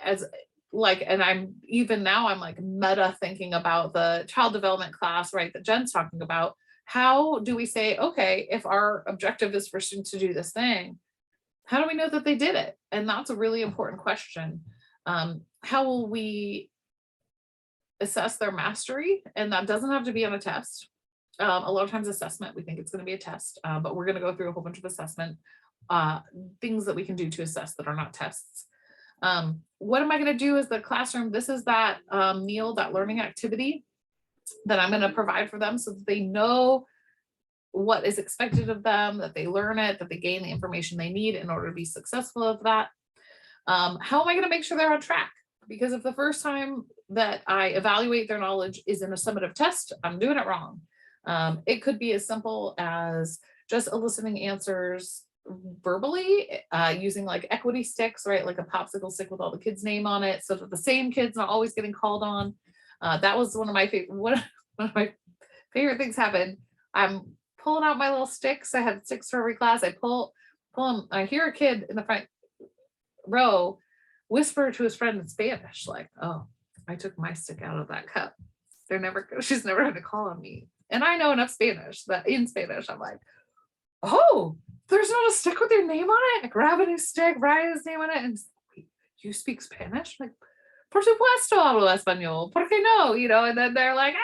Speaker 1: I'm even now I'm like meta thinking about the child development class, right, that Jen's talking about. How do we say, okay, if our objective is for students to do this thing, how do we know that they did it? And that's a really important question. How will we assess their mastery? And that doesn't have to be on a test. A lot of times assessment, we think it's going to be a test, but we're going to go through a whole bunch of assessment things that we can do to assess that are not tests. What am I going to do as the classroom? This is that meal, that learning activity that I'm going to provide for them so that they know what is expected of them, that they learn it, that they gain the information they need in order to be successful of that. How am I going to make sure they're on track? Because if the first time that I evaluate their knowledge is in a summative test, I'm doing it wrong. It could be as simple as just eliciting answers verbally, using like equity sticks, right? Like a popsicle stick with all the kids' name on it, so that the same kid's not always getting called on. That was one of my favorite things happened. I'm pulling out my little sticks. I had 6 for every class. I pull them. I hear a kid in the front row whisper to his friend in Spanish, like, oh, I took my stick out of that cup. She's never had to call on me. And I know enough Spanish that in Spanish, I'm like, oh, there's not a stick with your name on it. I grab a new stick, write his name on it, and wait, you speak Spanish? I'm like, por supuesto hablo español. ¿Por qué no? You know, and then they're like,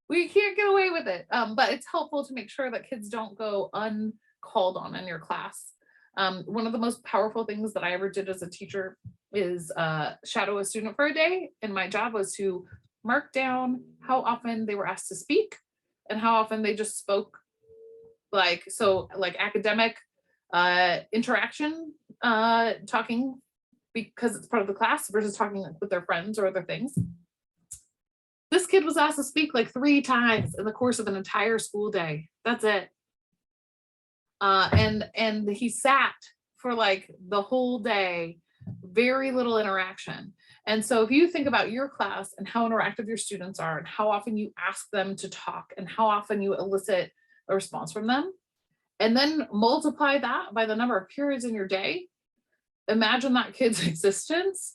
Speaker 1: we can't get away with it. But it's helpful to make sure that kids don't go uncalled on in your class. One of the most powerful things that I ever did as a teacher is shadow a student for a day. And my job was to mark down how often they were asked to speak and how often they just spoke, like academic interaction, talking because it's part of the class versus talking with their friends or other things. This kid was asked to speak like 3 times in the course of an entire school day. That's it. And he sat for like the whole day, very little interaction. And so if you think about your class and how interactive your students are and how often you ask them to talk and how often you elicit a response from them, and then multiply that by the number of periods in your day, imagine that kid's existence.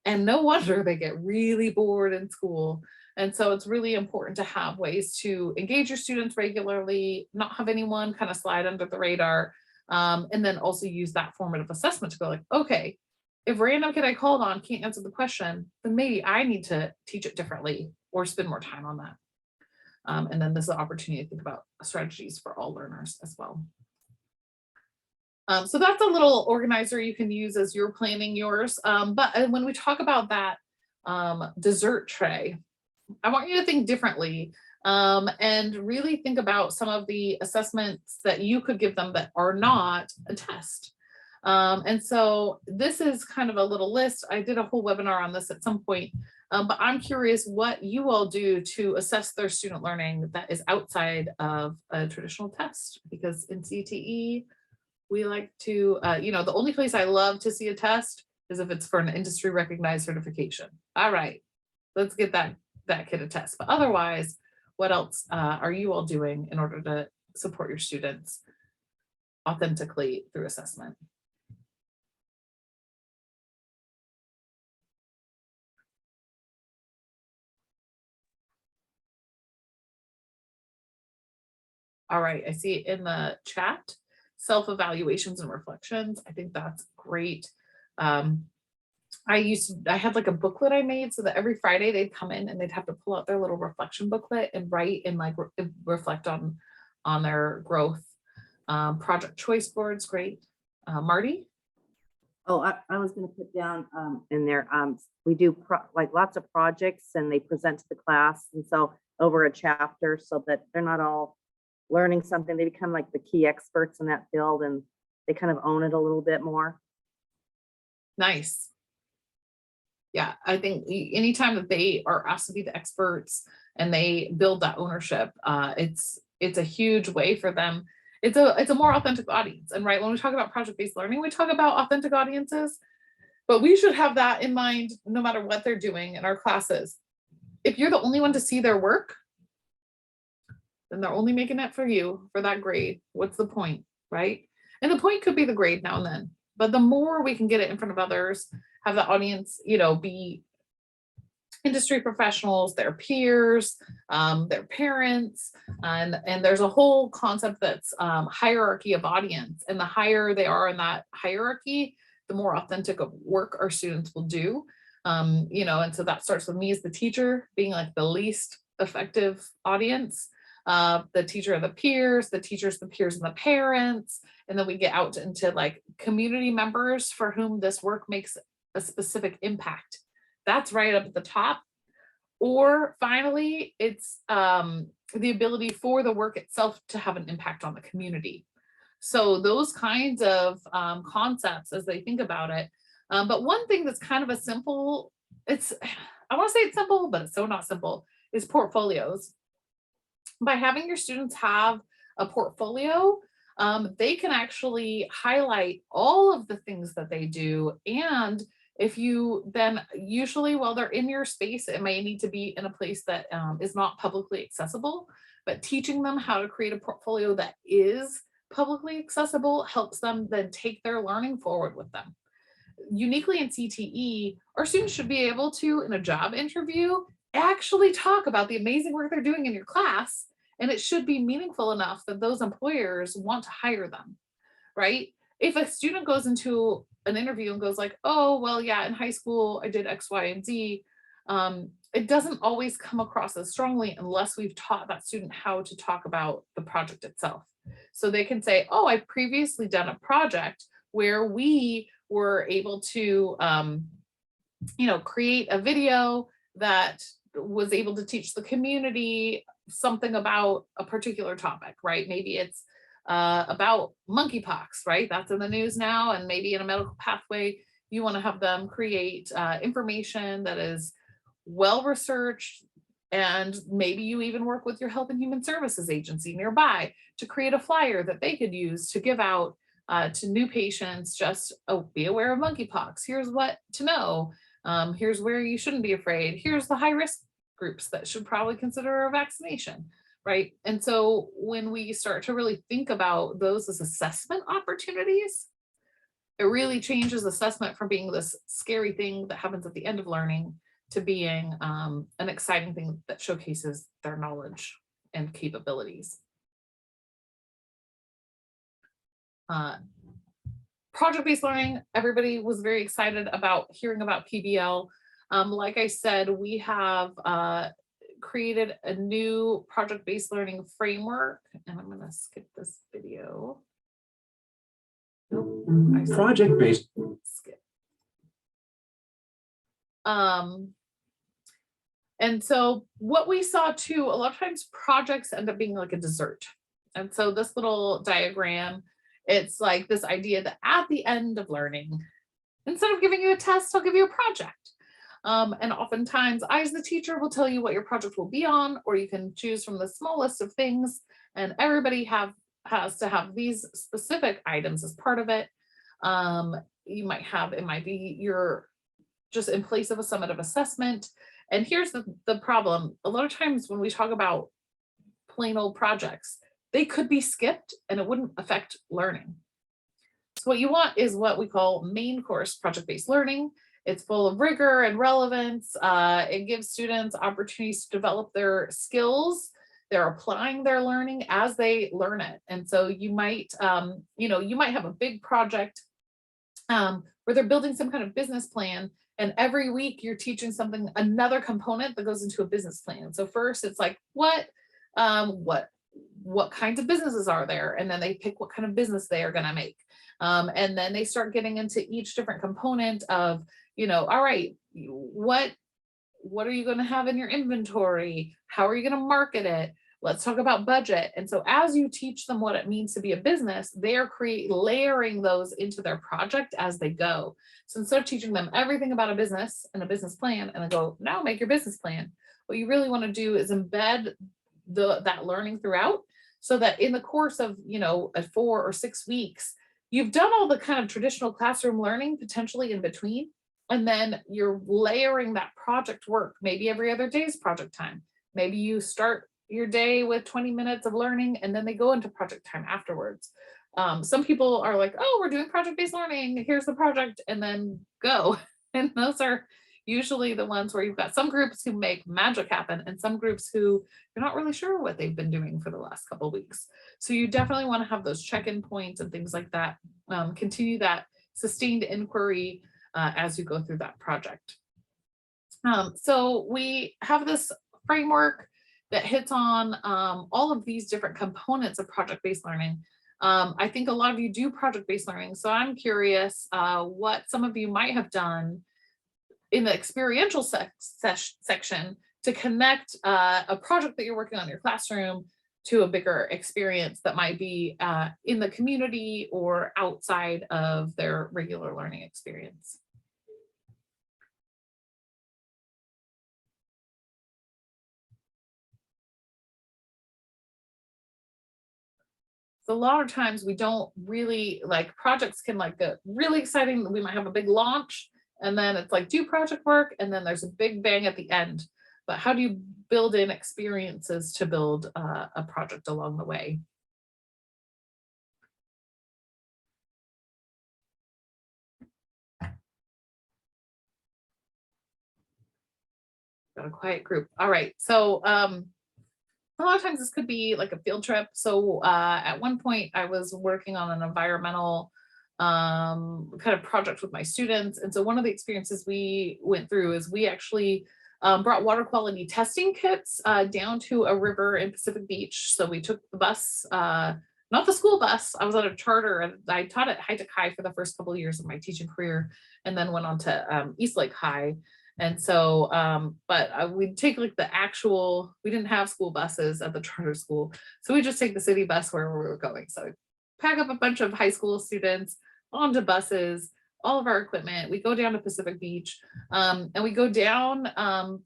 Speaker 1: And no wonder they get really bored in school. And so it's really important to have ways to engage your students regularly, not have anyone kind of slide under the radar, and then also use that formative assessment to go like, okay, if random kid I called on can't answer the question, then maybe I need to teach it differently or spend more time on that. And then this is an opportunity to think about strategies for all learners as well. So that's a little organizer you can use as you're planning yours. But when we talk about that dessert tray, I want you to think differently and really think about some of the assessments that you could give them that are not a test. And so this is kind of a little list. I did a whole webinar on this at some point, but I'm curious what you all do to assess their student learning that is outside of a traditional test, because in CTE, we like to, the only place I love to see a test is if it's for an industry recognized certification. All right, let's get that kid a test. But otherwise, what else are you all doing in order to support your students authentically through assessment? All right, I see it in the chat, self-evaluations and reflections. I think that's great. I had like a booklet I made so that every Friday they'd come in and they'd have to pull out their little reflection booklet and write and like reflect on their growth. Project choice boards, great. Marty?
Speaker 5: Oh, I was going to put down in there, we do like lots of projects and they present to the class. And so over a chapter so that they're not all learning something, they become like the key experts in that field and they kind of own it a little bit more. Nice.
Speaker 1: Yeah, I think anytime that they are asked to be the experts and they build that ownership, it's a huge way for them. It's a more authentic audience. And right, when we talk about project-based learning, we talk about authentic audiences, but we should have that in mind no matter what they're doing in our classes. If you're the only one to see their work, then they're only making it for you for that grade. What's the point, right? And the point could be the grade now and then, but the more we can get it in front of others, have the audience, be industry professionals, their peers, their parents, and there's a whole concept that's hierarchy of audience. And the higher they are in that hierarchy, the more authentic of work our students will do. And so that starts with me as the teacher being like the least effective audience, the teacher of the peers, the teachers, the peers, and the parents. And then we get out into like community members for whom this work makes a specific impact. That's right up at the top. Or finally, it's the ability for the work itself to have an impact on the community. So those kinds of concepts as they think about it. But one thing that's kind of a simple, I want to say it's simple, but it's so not simple, is portfolios. By having your students have a portfolio, they can actually highlight all of the things that they do. And if you then usually while they're in your space, it may need to be in a place that is not publicly accessible, but teaching them how to create a portfolio that is publicly accessible helps them then take their learning forward with them. uniquely in CTE, our students should be able to, in a job interview, actually talk about the amazing work they're doing in your class. And it should be meaningful enough that those employers want to hire them, right? If a student goes into an interview and goes like, oh, well, yeah, in high school, I did X, Y, and Z. It doesn't always come across as strongly unless we've taught that student how to talk about the project itself. So they can say, oh, I've previously done a project where we were able to, create a video that was able to teach the community something about a particular topic, right? Maybe it's about monkeypox, right? That's in the news now. And maybe in a medical pathway, you want to have them create information that is well-researched. And maybe you even work with your Health and Human Services agency nearby to create a flyer that they could use to give out to new patients, just, oh, be aware of monkeypox. Here's what to know. Here's where you shouldn't be afraid. Here's the high risk groups that should probably consider a vaccination, right? And so when we start to really think about those as assessment opportunities, it really changes assessment from being this scary thing that happens at the end of learning to being an exciting thing that showcases their knowledge and capabilities. Project-based learning, everybody was very excited about hearing about PBL. Like I said, we have created a new project-based learning framework, and I'm going to skip this video.
Speaker 9: Project-based.
Speaker 1: Skip. And so what we saw too, a lot of times projects end up being like a dessert. And so this little diagram, it's like this idea that at the end of learning, instead of giving you a test, I'll give you a project. And oftentimes I, as the teacher, will tell you what your project will be on, or you can choose from the small list of things, and everybody has to have these specific items as part of it. You might have, it might be your, just in place of a summative assessment. And here's the problem. A lot of times when we talk about plain old projects, they could be skipped and it wouldn't affect learning. So what you want is what we call main course project-based learning. It's full of rigor and relevance. It gives students opportunities to develop their skills. They're applying their learning as they learn it. And so you might, you might have a big project where they're building some kind of business plan. And every week you're teaching something, another component that goes into a business plan. So first it's like, what kinds of businesses are there? And then they pick what kind of business they are going to make. And then they start getting into each different component of, all right, what are you going to have in your inventory? How are you going to market it? Let's talk about budget. And so as you teach them what it means to be a business, they're layering those into their project as they go. So instead of teaching them everything about a business and a business plan, and then go, now make your business plan, what you really want to do is embed that learning throughout, so that in the course of, 4 or 6 weeks, you've done all the kind of traditional classroom learning potentially in between. And then you're layering that project work. Maybe every other day is project time. Maybe you start your day with 20 minutes of learning and then they go into project time afterwards. Some people are like, oh, we're doing project-based learning. Here's the project, and then go. And those are usually the ones where you've got some groups who make magic happen and some groups who you're not really sure what they've been doing for the last couple of weeks. So you definitely want to have those check-in points and things like that. Continue that sustained inquiry as you go through that project. So we have this framework that hits on all of these different components of project-based learning. I think a lot of you do project-based learning, so I'm curious what some of you might have done in the experiential section to connect a project that you're working on in your classroom to a bigger experience that might be in the community or outside of their regular learning experience. So a lot of times we don't really, like, projects can get really exciting. We might have a big launch and then it's like, do project work, and then there's a big bang at the end. But how do you build in experiences to build a project along the way? got a quiet group. All right. So a lot of times this could be like a field trip. So at one point I was working on an environmental kind of project with my students. And so one of the experiences we went through is we actually brought water quality testing kits down to a river in Pacific Beach. So we took the bus, not the school bus. I was on a charter and I taught at High Tech High for the first couple of years of my teaching career, and then went on to East Lake High. And so, we'd take like the actual, we didn't have school buses at the charter school. So we just take the city bus wherever we were going. So pack up a bunch of high school students onto buses, all of our equipment. We go down to Pacific Beach and we go down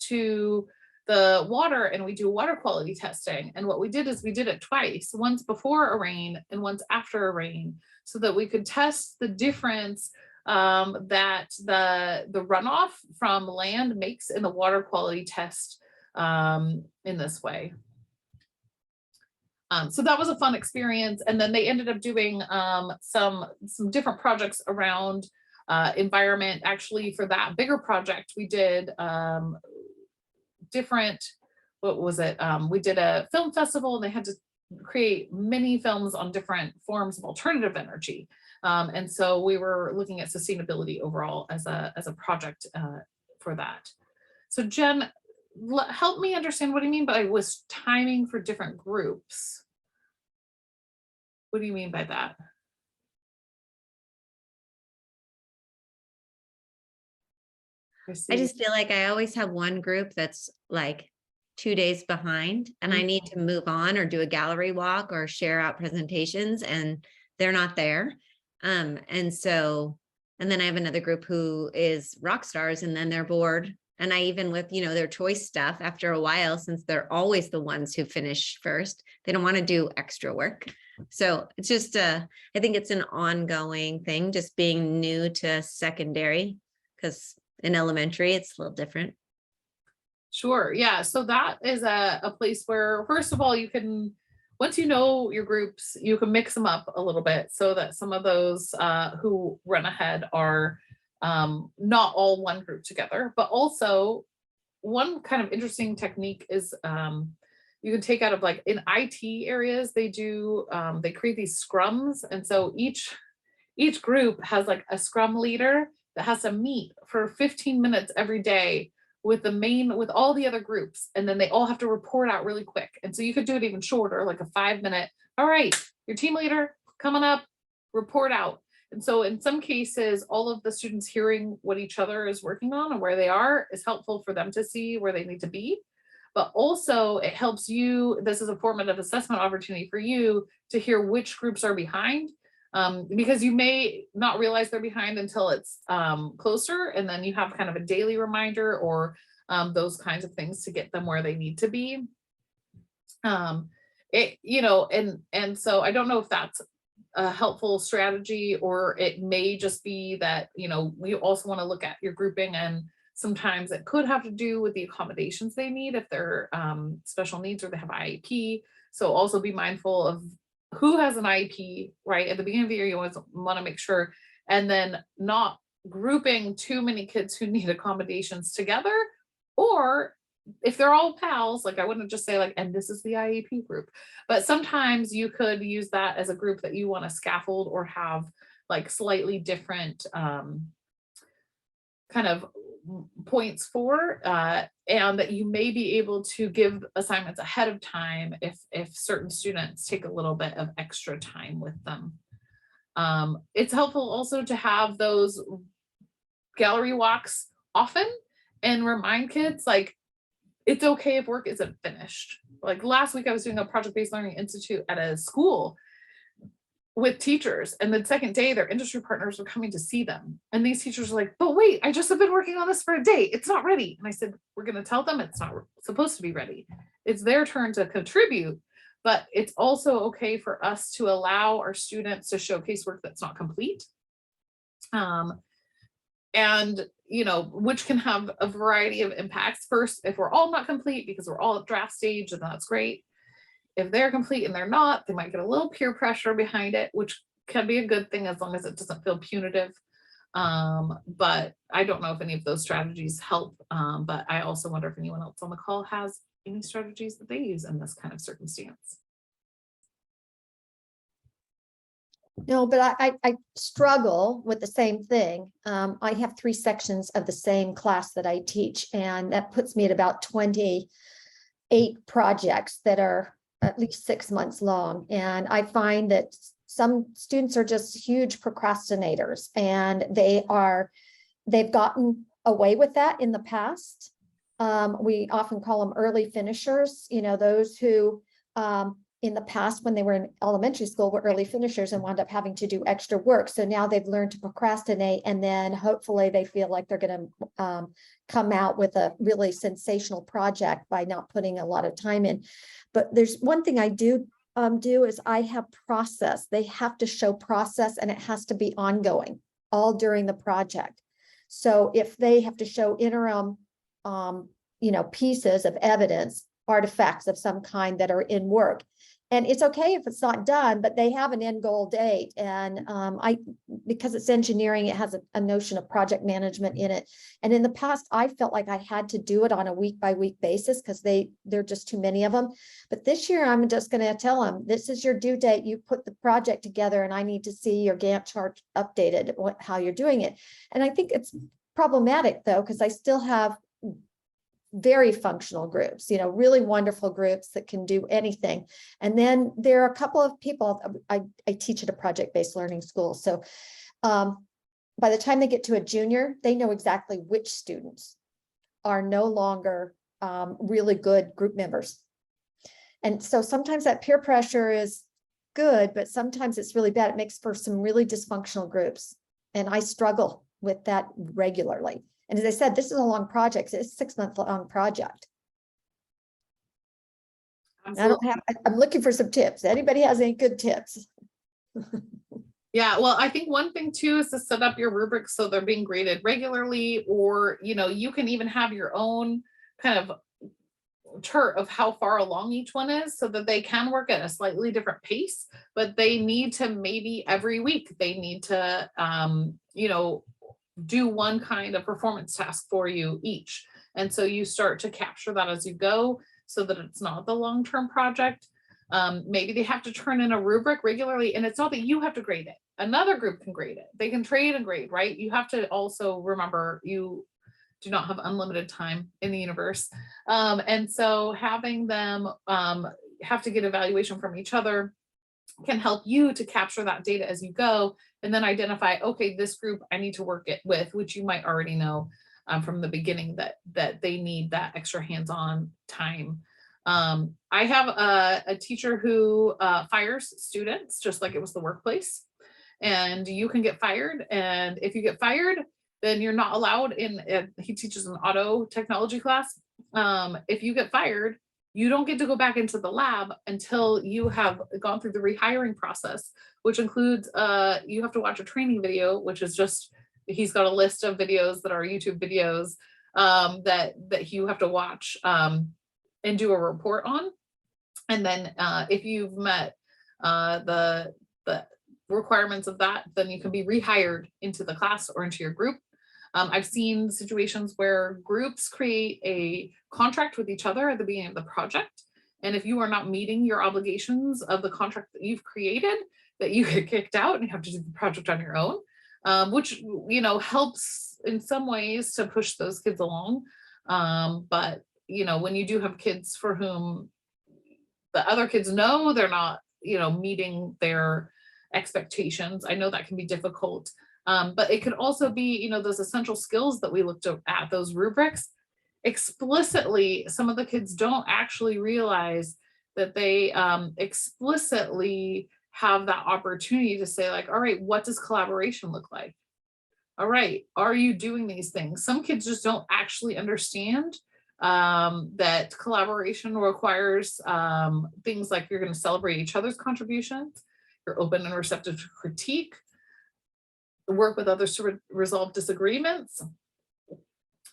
Speaker 1: to the water and we do water quality testing. And what we did is we did it twice, once before a rain and once after a rain, so that we could test the difference that the runoff from land makes in the water quality test in this way. So that was a fun experience. And then they ended up doing some different projects around environment. Actually, for that bigger project, we did different, what was it? We did a film festival and they had to create mini films on different forms of alternative energy. And so we were looking at sustainability overall as a project for that. So Jen, help me understand what do you mean by was timing for different groups? What do you mean by that?
Speaker 8: I just feel like I always have one group that's like 2 days behind and I need to move on or do a gallery walk or share out presentations and they're not there. And then I have another group who is rock stars and then they're bored. And I even with, their choice stuff after a while, since they're always the ones who finish first, they don't want to do extra work. So it's just, I think it's an ongoing thing, just being new to secondary, because in elementary, it's a little different.
Speaker 1: Sure. Yeah. So that is a place where, first of all, you can, once you know your groups, you can mix them up a little bit so that some of those who run ahead are not all one group together. But also one kind of interesting technique is you can take out of like in IT areas, they do, they create these scrums. And so each group has like a scrum leader that has to meet for 15 minutes every day with all the other groups. And then they all have to report out really quick. And so you could do it even shorter, like a 5-minute, all right, your team leader coming up, report out. And so in some cases, all of the students hearing what each other is working on and where they are is helpful for them to see where they need to be. But also it helps you, this is a formative assessment opportunity for you to hear which groups are behind. Because you may not realize they're behind until it's closer, and then you have kind of a daily reminder or those kinds of things to get them where they need to be. And so I don't know if that's a helpful strategy, or it may just be that, we also want to look at your grouping, and sometimes it could have to do with the accommodations they need if they're special needs or they have IEP. So also be mindful of who has an IEP, right? At the beginning of the year, you always want to make sure, and then not grouping too many kids who need accommodations together, or if they're all pals, like I wouldn't just say like, and this is the IEP group, but sometimes you could use that as a group that you want to scaffold or have like slightly different kind of points for, and that you may be able to give assignments ahead of time if certain students take a little bit of extra time with them. It's helpful also to have those gallery walks often and remind kids like it's okay if work isn't finished. Like last week I was doing a project-based learning institute at a school with teachers, and the second day their industry partners were coming to see them, and these teachers are like, but wait, I just have been working on this for a day, it's not ready. And I said, we're going to tell them it's not supposed to be ready, it's their turn to contribute, but it's also okay for us to allow our students to showcase work that's not complete, and which can have a variety of impacts. First, if we're all not complete because we're all at draft stage, and that's great. If they're complete and they're not, they might get a little peer pressure behind it, which can be a good thing as long as it doesn't feel punitive. But I don't know if any of those strategies help. But I also wonder if anyone else on the call has any strategies that they use in this kind of circumstance.
Speaker 3: No, but I struggle with the same thing. I have 3 sections of the same class that I teach, and that puts me at about 28 projects that are at least 6 months long. And I find that some students are just huge procrastinators, and they've gotten away with that in the past. We often call them early finishers, those who in the past, when they were in elementary school, were early finishers and wound up having to do extra work. So now they've learned to procrastinate, and then hopefully they feel like they're going to come out with a really sensational project by not putting a lot of time in. But there's one thing I do is I have process. They have to show process, and it has to be ongoing all during the project. So if they have to show interim, pieces of evidence, artifacts of some kind that are in work, and it's okay if it's not done, but they have an end goal date. And because it's engineering, it has a notion of project management in it. And in the past, I felt like I had to do it on a week by week basis because there are just too many of them. But this year, I'm just going to tell them, this is your due date. You put the project together, and I need to see your Gantt chart updated, how you're doing it. And I think it's problematic, though, because I still have very functional groups, really wonderful groups that can do anything. And then there are a couple of people, I teach at a project-based learning school. So by the time they get to a junior, they know exactly which students are no longer really good group members. And so sometimes that peer pressure is good, but sometimes it's really bad. It makes for some really dysfunctional groups. And I struggle with that regularly. And as I said, this is a long project. It's a 6-month long project. I'm looking for some tips. Anybody has any good tips?
Speaker 1: Yeah, well, I think one thing too is to set up your rubrics so they're being graded regularly, or, you can even have your own kind of chart of how far along each one is so that they can work at a slightly different pace, but they need to maybe every week, they need to, do one kind of performance task for you each. And so you start to capture that as you go so that it's not the long-term project. Maybe they have to turn in a rubric regularly, and it's not that you have to grade it. Another group can grade it. They can trade and grade, right? You have to also remember you do not have unlimited time in the universe. And so having them have to get evaluation from each other can help you to capture that data as you go, and then identify, okay, this group I need to work it with, which you might already know from the beginning that they need that extra hands-on time. I have a teacher who fires students just like it was the workplace, and you can get fired. And if you get fired, then you're not allowed in, he teaches an auto technology class. If you get fired, you don't get to go back into the lab until you have gone through the rehiring process, which includes you have to watch a training video, which is just, he's got a list of videos that are YouTube videos that you have to watch and do a report on. And then if you've met the requirements of that, then you can be rehired into the class or into your group. I've seen situations where groups create a contract with each other at the beginning of the project. And if you are not meeting your obligations of the contract that you've created, that you get kicked out and you have to do the project on your own, which, helps in some ways to push those kids along. But, when you do have kids for whom the other kids know they're not, meeting their expectations, I know that can be difficult. But it could also be, those essential skills that we looked at, those rubrics, explicitly, some of the kids don't actually realize that they explicitly have that opportunity to say, like, all right, what does collaboration look like? All right, are you doing these things? Some kids just don't actually understand that collaboration requires things like you're going to celebrate each other's contributions, you're open and receptive to critique, work with others to resolve disagreements,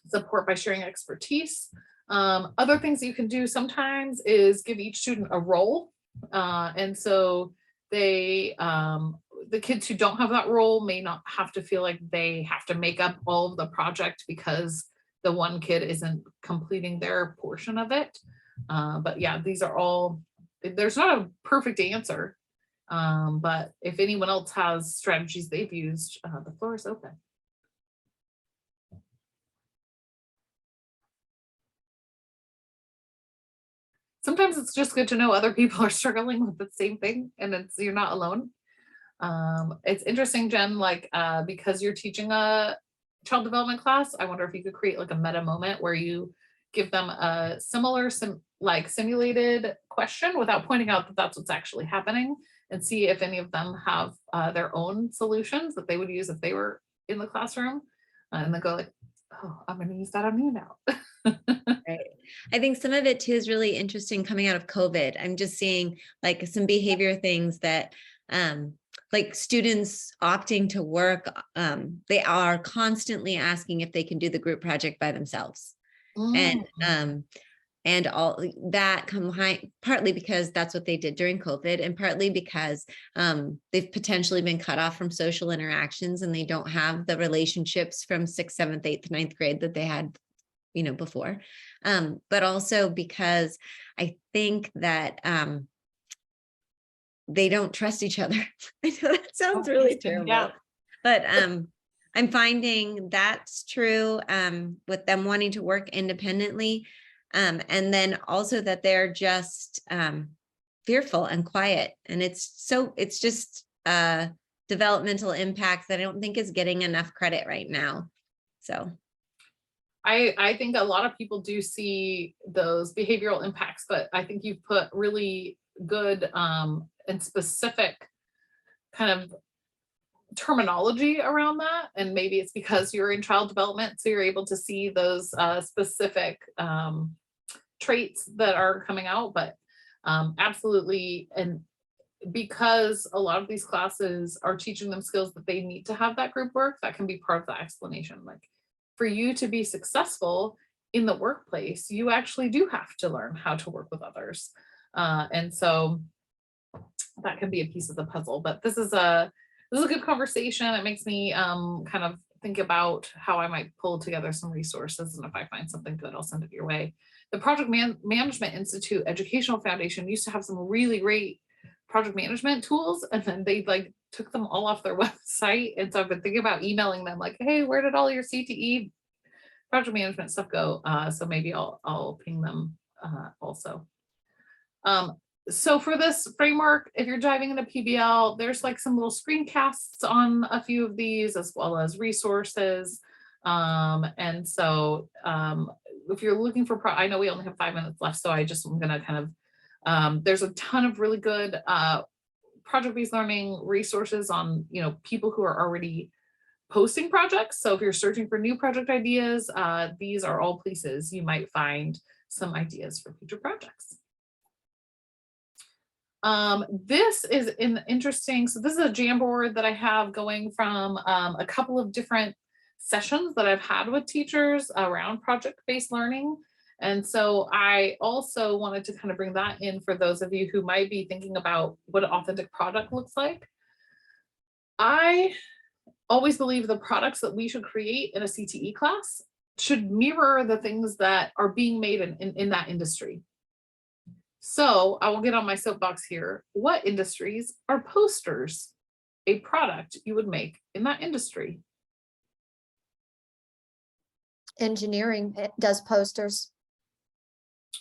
Speaker 1: support by sharing expertise. Other things you can do sometimes is give each student a role. And so they, the kids who don't have that role may not have to feel like they have to make up all of the project because the one kid isn't completing their portion of it. But yeah, these are all, there's not a perfect answer. But if anyone else has strategies they've used, the floor is open. Sometimes it's just good to know other people are struggling with the same thing and you're not alone. It's interesting, Jen, like because you're teaching a child development class, I wonder if you could create like a meta moment where you give them a similar simulated question without pointing out that that's what's actually happening, and see if any of them have their own solutions that they would use if they were in the classroom, and then go like, oh, I'm going to use that on you now.
Speaker 8: Right. I think some of it too is really interesting coming out of COVID. I'm just seeing like some behavior things that like students opting to work, they are constantly asking if they can do the group project by themselves. And all that partly because that's what they did during COVID, and partly because they've potentially been cut off from social interactions and they don't have the relationships from 6th, 7th, 8th, 9th grade that they had, you know, before. But also because I think that they don't trust each other. I know that sounds really terrible, yeah. But I'm finding that's true with them wanting to work independently. And then also that they're just fearful and quiet. And it's just developmental impact that I don't think is getting enough credit right now. So
Speaker 1: I think a lot of people do see those behavioral impacts, but I think you've put really good and specific kind of terminology around that. And maybe it's because you're in child development, so you're able to see those specific traits that are coming out, but absolutely. And because a lot of these classes are teaching them skills that they need to have that group work, that can be part of the explanation. Like for you to be successful in the workplace, you actually do have to learn how to work with others. And so that can be a piece of the puzzle, but this is a good conversation. It makes me kind of think about how I might pull together some resources, and if I find something good, I'll send it your way. The Project Management Institute Educational Foundation used to have some really great project management tools, and then they like took them all off their website. And so I've been thinking about emailing them like, hey, where did all your CTE project management stuff go? So maybe I'll ping them also. So for this framework, if you're diving into PBL, there's like some little screencasts on a few of these, as well as resources. And so if you're looking for, I know we only have 5 minutes left, so I'm gonna kind of, there's a ton of really good project-based learning resources on, you know, people who are already posting projects. So if you're searching for new project ideas, these are all places you might find some ideas for future projects. This is interesting. So this is a Jamboard that I have going from a couple of different sessions that I've had with teachers around project-based learning. And so I also wanted to kind of bring that in for those of you who might be thinking about what an authentic product looks like. I always believe the products that we should create in a CTE class should mirror the things that are being made in that industry. So I will get on my soapbox here. What industries are posters a product you would make in that industry?
Speaker 3: Engineering does posters.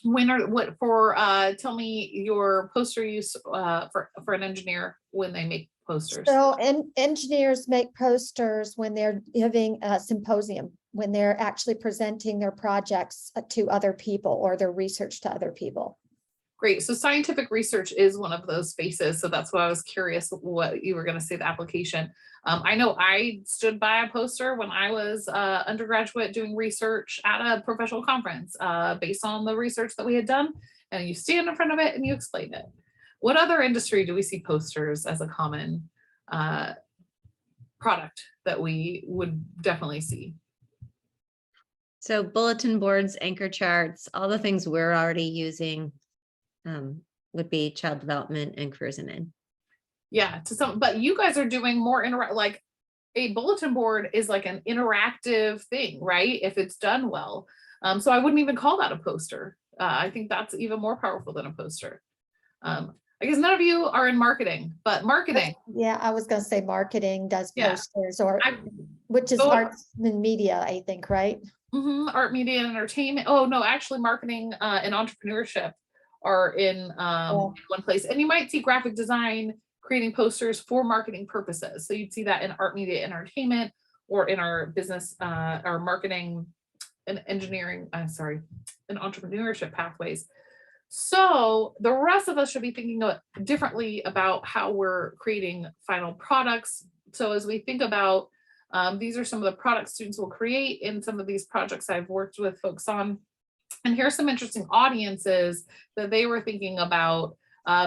Speaker 1: Tell me your poster use for an engineer when they make posters.
Speaker 3: So engineers make posters when they're giving a symposium, when they're actually presenting their projects to other people or their research to other people.
Speaker 1: Great. So scientific research is one of those spaces. So that's why I was curious what you were going to say the application. I know I stood by a poster when I was undergraduate doing research at a professional conference based on the research that we had done, and you stand in front of it and you explain it. What other industry do we see posters as a common product that we would definitely see?
Speaker 8: So bulletin boards, anchor charts, all the things we're already using would be child development and careers and ed.
Speaker 1: Yeah, to some, but you guys are doing more like a bulletin board is like an interactive thing, right? If it's done well. So I wouldn't even call that a poster. I think that's even more powerful than a poster. I guess none of you are in marketing, but marketing.
Speaker 3: Yeah, I was gonna say marketing does
Speaker 1: Yeah.
Speaker 3: posters or,
Speaker 1: I-
Speaker 3: which is
Speaker 1: so-
Speaker 3: arts and media, I think, right?
Speaker 1: Art, media, and entertainment. Oh no, actually marketing and entrepreneurship are in
Speaker 3: Oh.
Speaker 1: one place. And you might see graphic design creating posters for marketing purposes. So you'd see that in art, media, entertainment, or in our business, our marketing and engineering, and entrepreneurship pathways. So the rest of us should be thinking differently about how we're creating final products. So as we think about, these are some of the products students will create in some of these projects I've worked with folks on. And here's some interesting audiences that they were thinking about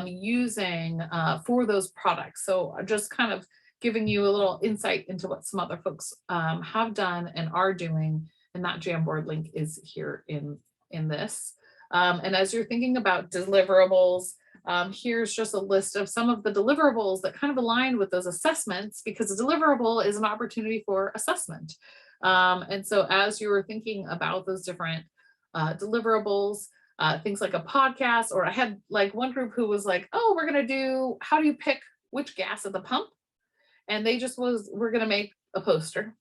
Speaker 1: using for those products. So just kind of giving you a little insight into what some other folks have done and are doing. And that Jamboard link is here in this. And as you're thinking about deliverables, here's just a list of some of the deliverables that kind of align with those assessments, because a deliverable is an opportunity for assessment. And so as you were thinking about those different deliverables, things like a podcast, or I had like one group who was like, oh, we're going to do, how do you pick which gas at the pump? And they just we're going to make a poster.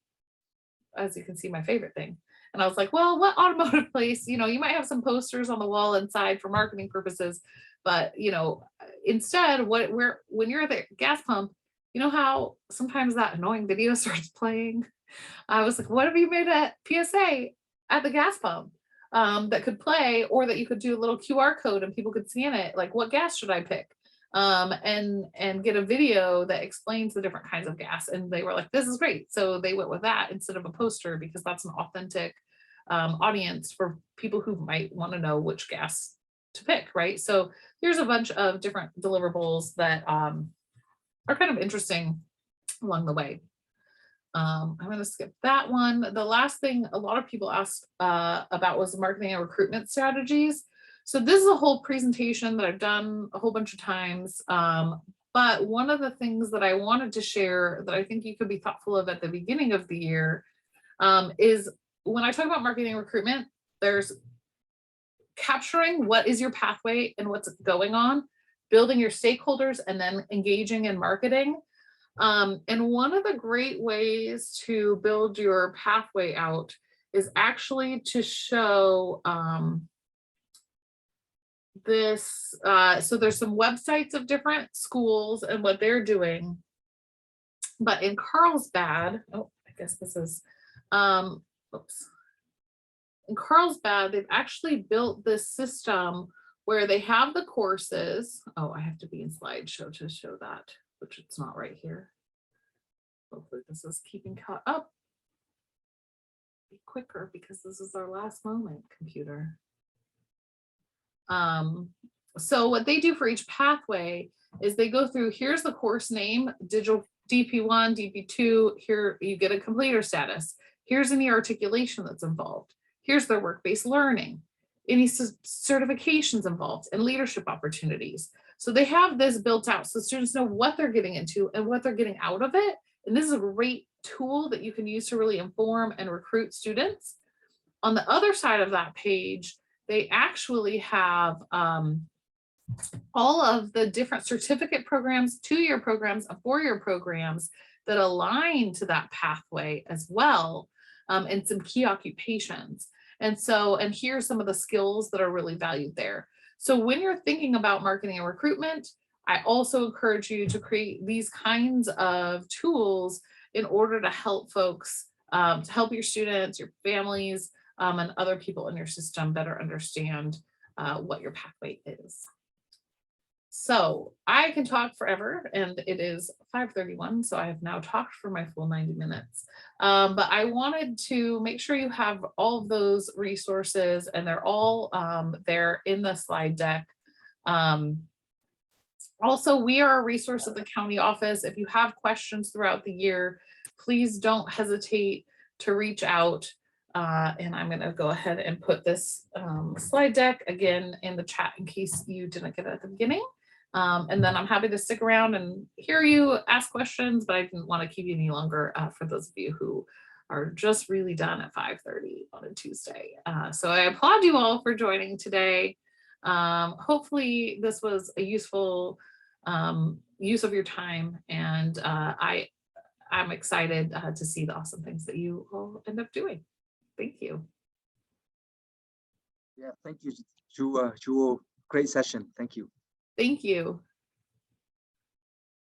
Speaker 1: As you can see, my favorite thing. And I was like, well, what automotive place, you might have some posters on the wall inside for marketing purposes, but instead when you're at the gas pump, you know how sometimes that annoying video starts playing. I was like, what if you made a PSA at the gas pump that could play, or that you could do a little QR code and people could scan it, like what gas should I pick? And get a video that explains the different kinds of gas. And they were like, this is great. So they went with that instead of a poster, because that's an authentic audience for people who might want to know which gas to pick, right? So here's a bunch of different deliverables that are kind of interesting along the way. I'm going to skip that one. The last thing a lot of people asked about was marketing and recruitment strategies. So this is a whole presentation that I've done a whole bunch of times. But one of the things that I wanted to share that I think you could be thoughtful of at the beginning of the year is when I talk about marketing and recruitment, there's capturing what is your pathway and what's going on, building your stakeholders, and then engaging in marketing. And one of the great ways to build your pathway out is actually to show this. So there's some websites of different schools and what they're doing. But in Carlsbad, oh, I guess this is, oops. In Carlsbad, they've actually built this system where they have the courses. Oh, I have to be in slideshow to show that, which it's not right here. Hopefully this is keeping caught up. Be quicker, because this is our last moment, computer. So what they do for each pathway is they go through, here's the course name, digital DP1, DP2, here you get a completer status. Here's any articulation that's involved. Here's their work-based learning, any certifications involved, and leadership opportunities. So they have this built out so students know what they're getting into and what they're getting out of it. And this is a great tool that you can use to really inform and recruit students. On the other side of that page, they actually have all of the different certificate programs, 2-year programs, and 4-year programs that align to that pathway as well, and some key occupations. And here's some of the skills that are really valued there. So when you're thinking about marketing and recruitment, I also encourage you to create these kinds of tools in order to help folks, to help your students, your families, and other people in your system better understand what your pathway is. So I can talk forever, and it is 5:31, so I have now talked for my full 90 minutes. But I wanted to make sure you have all of those resources, and they're all there in the slide deck. Also, we are a resource at the county office. If you have questions throughout the year, please don't hesitate to reach out. And I'm going to go ahead and put this slide deck again in the chat in case you didn't get it at the beginning. And then I'm happy to stick around and hear you ask questions, but I didn't want to keep you any longer for those of you who are just really done at 5:30 on a Tuesday. So I applaud you all for joining today. Hopefully this was a useful use of your time, and I'm excited to see the awesome things that you will end up doing. Thank you.
Speaker 6: Yeah, thank you, Jewel. Great session. Thank you.
Speaker 1: Thank you.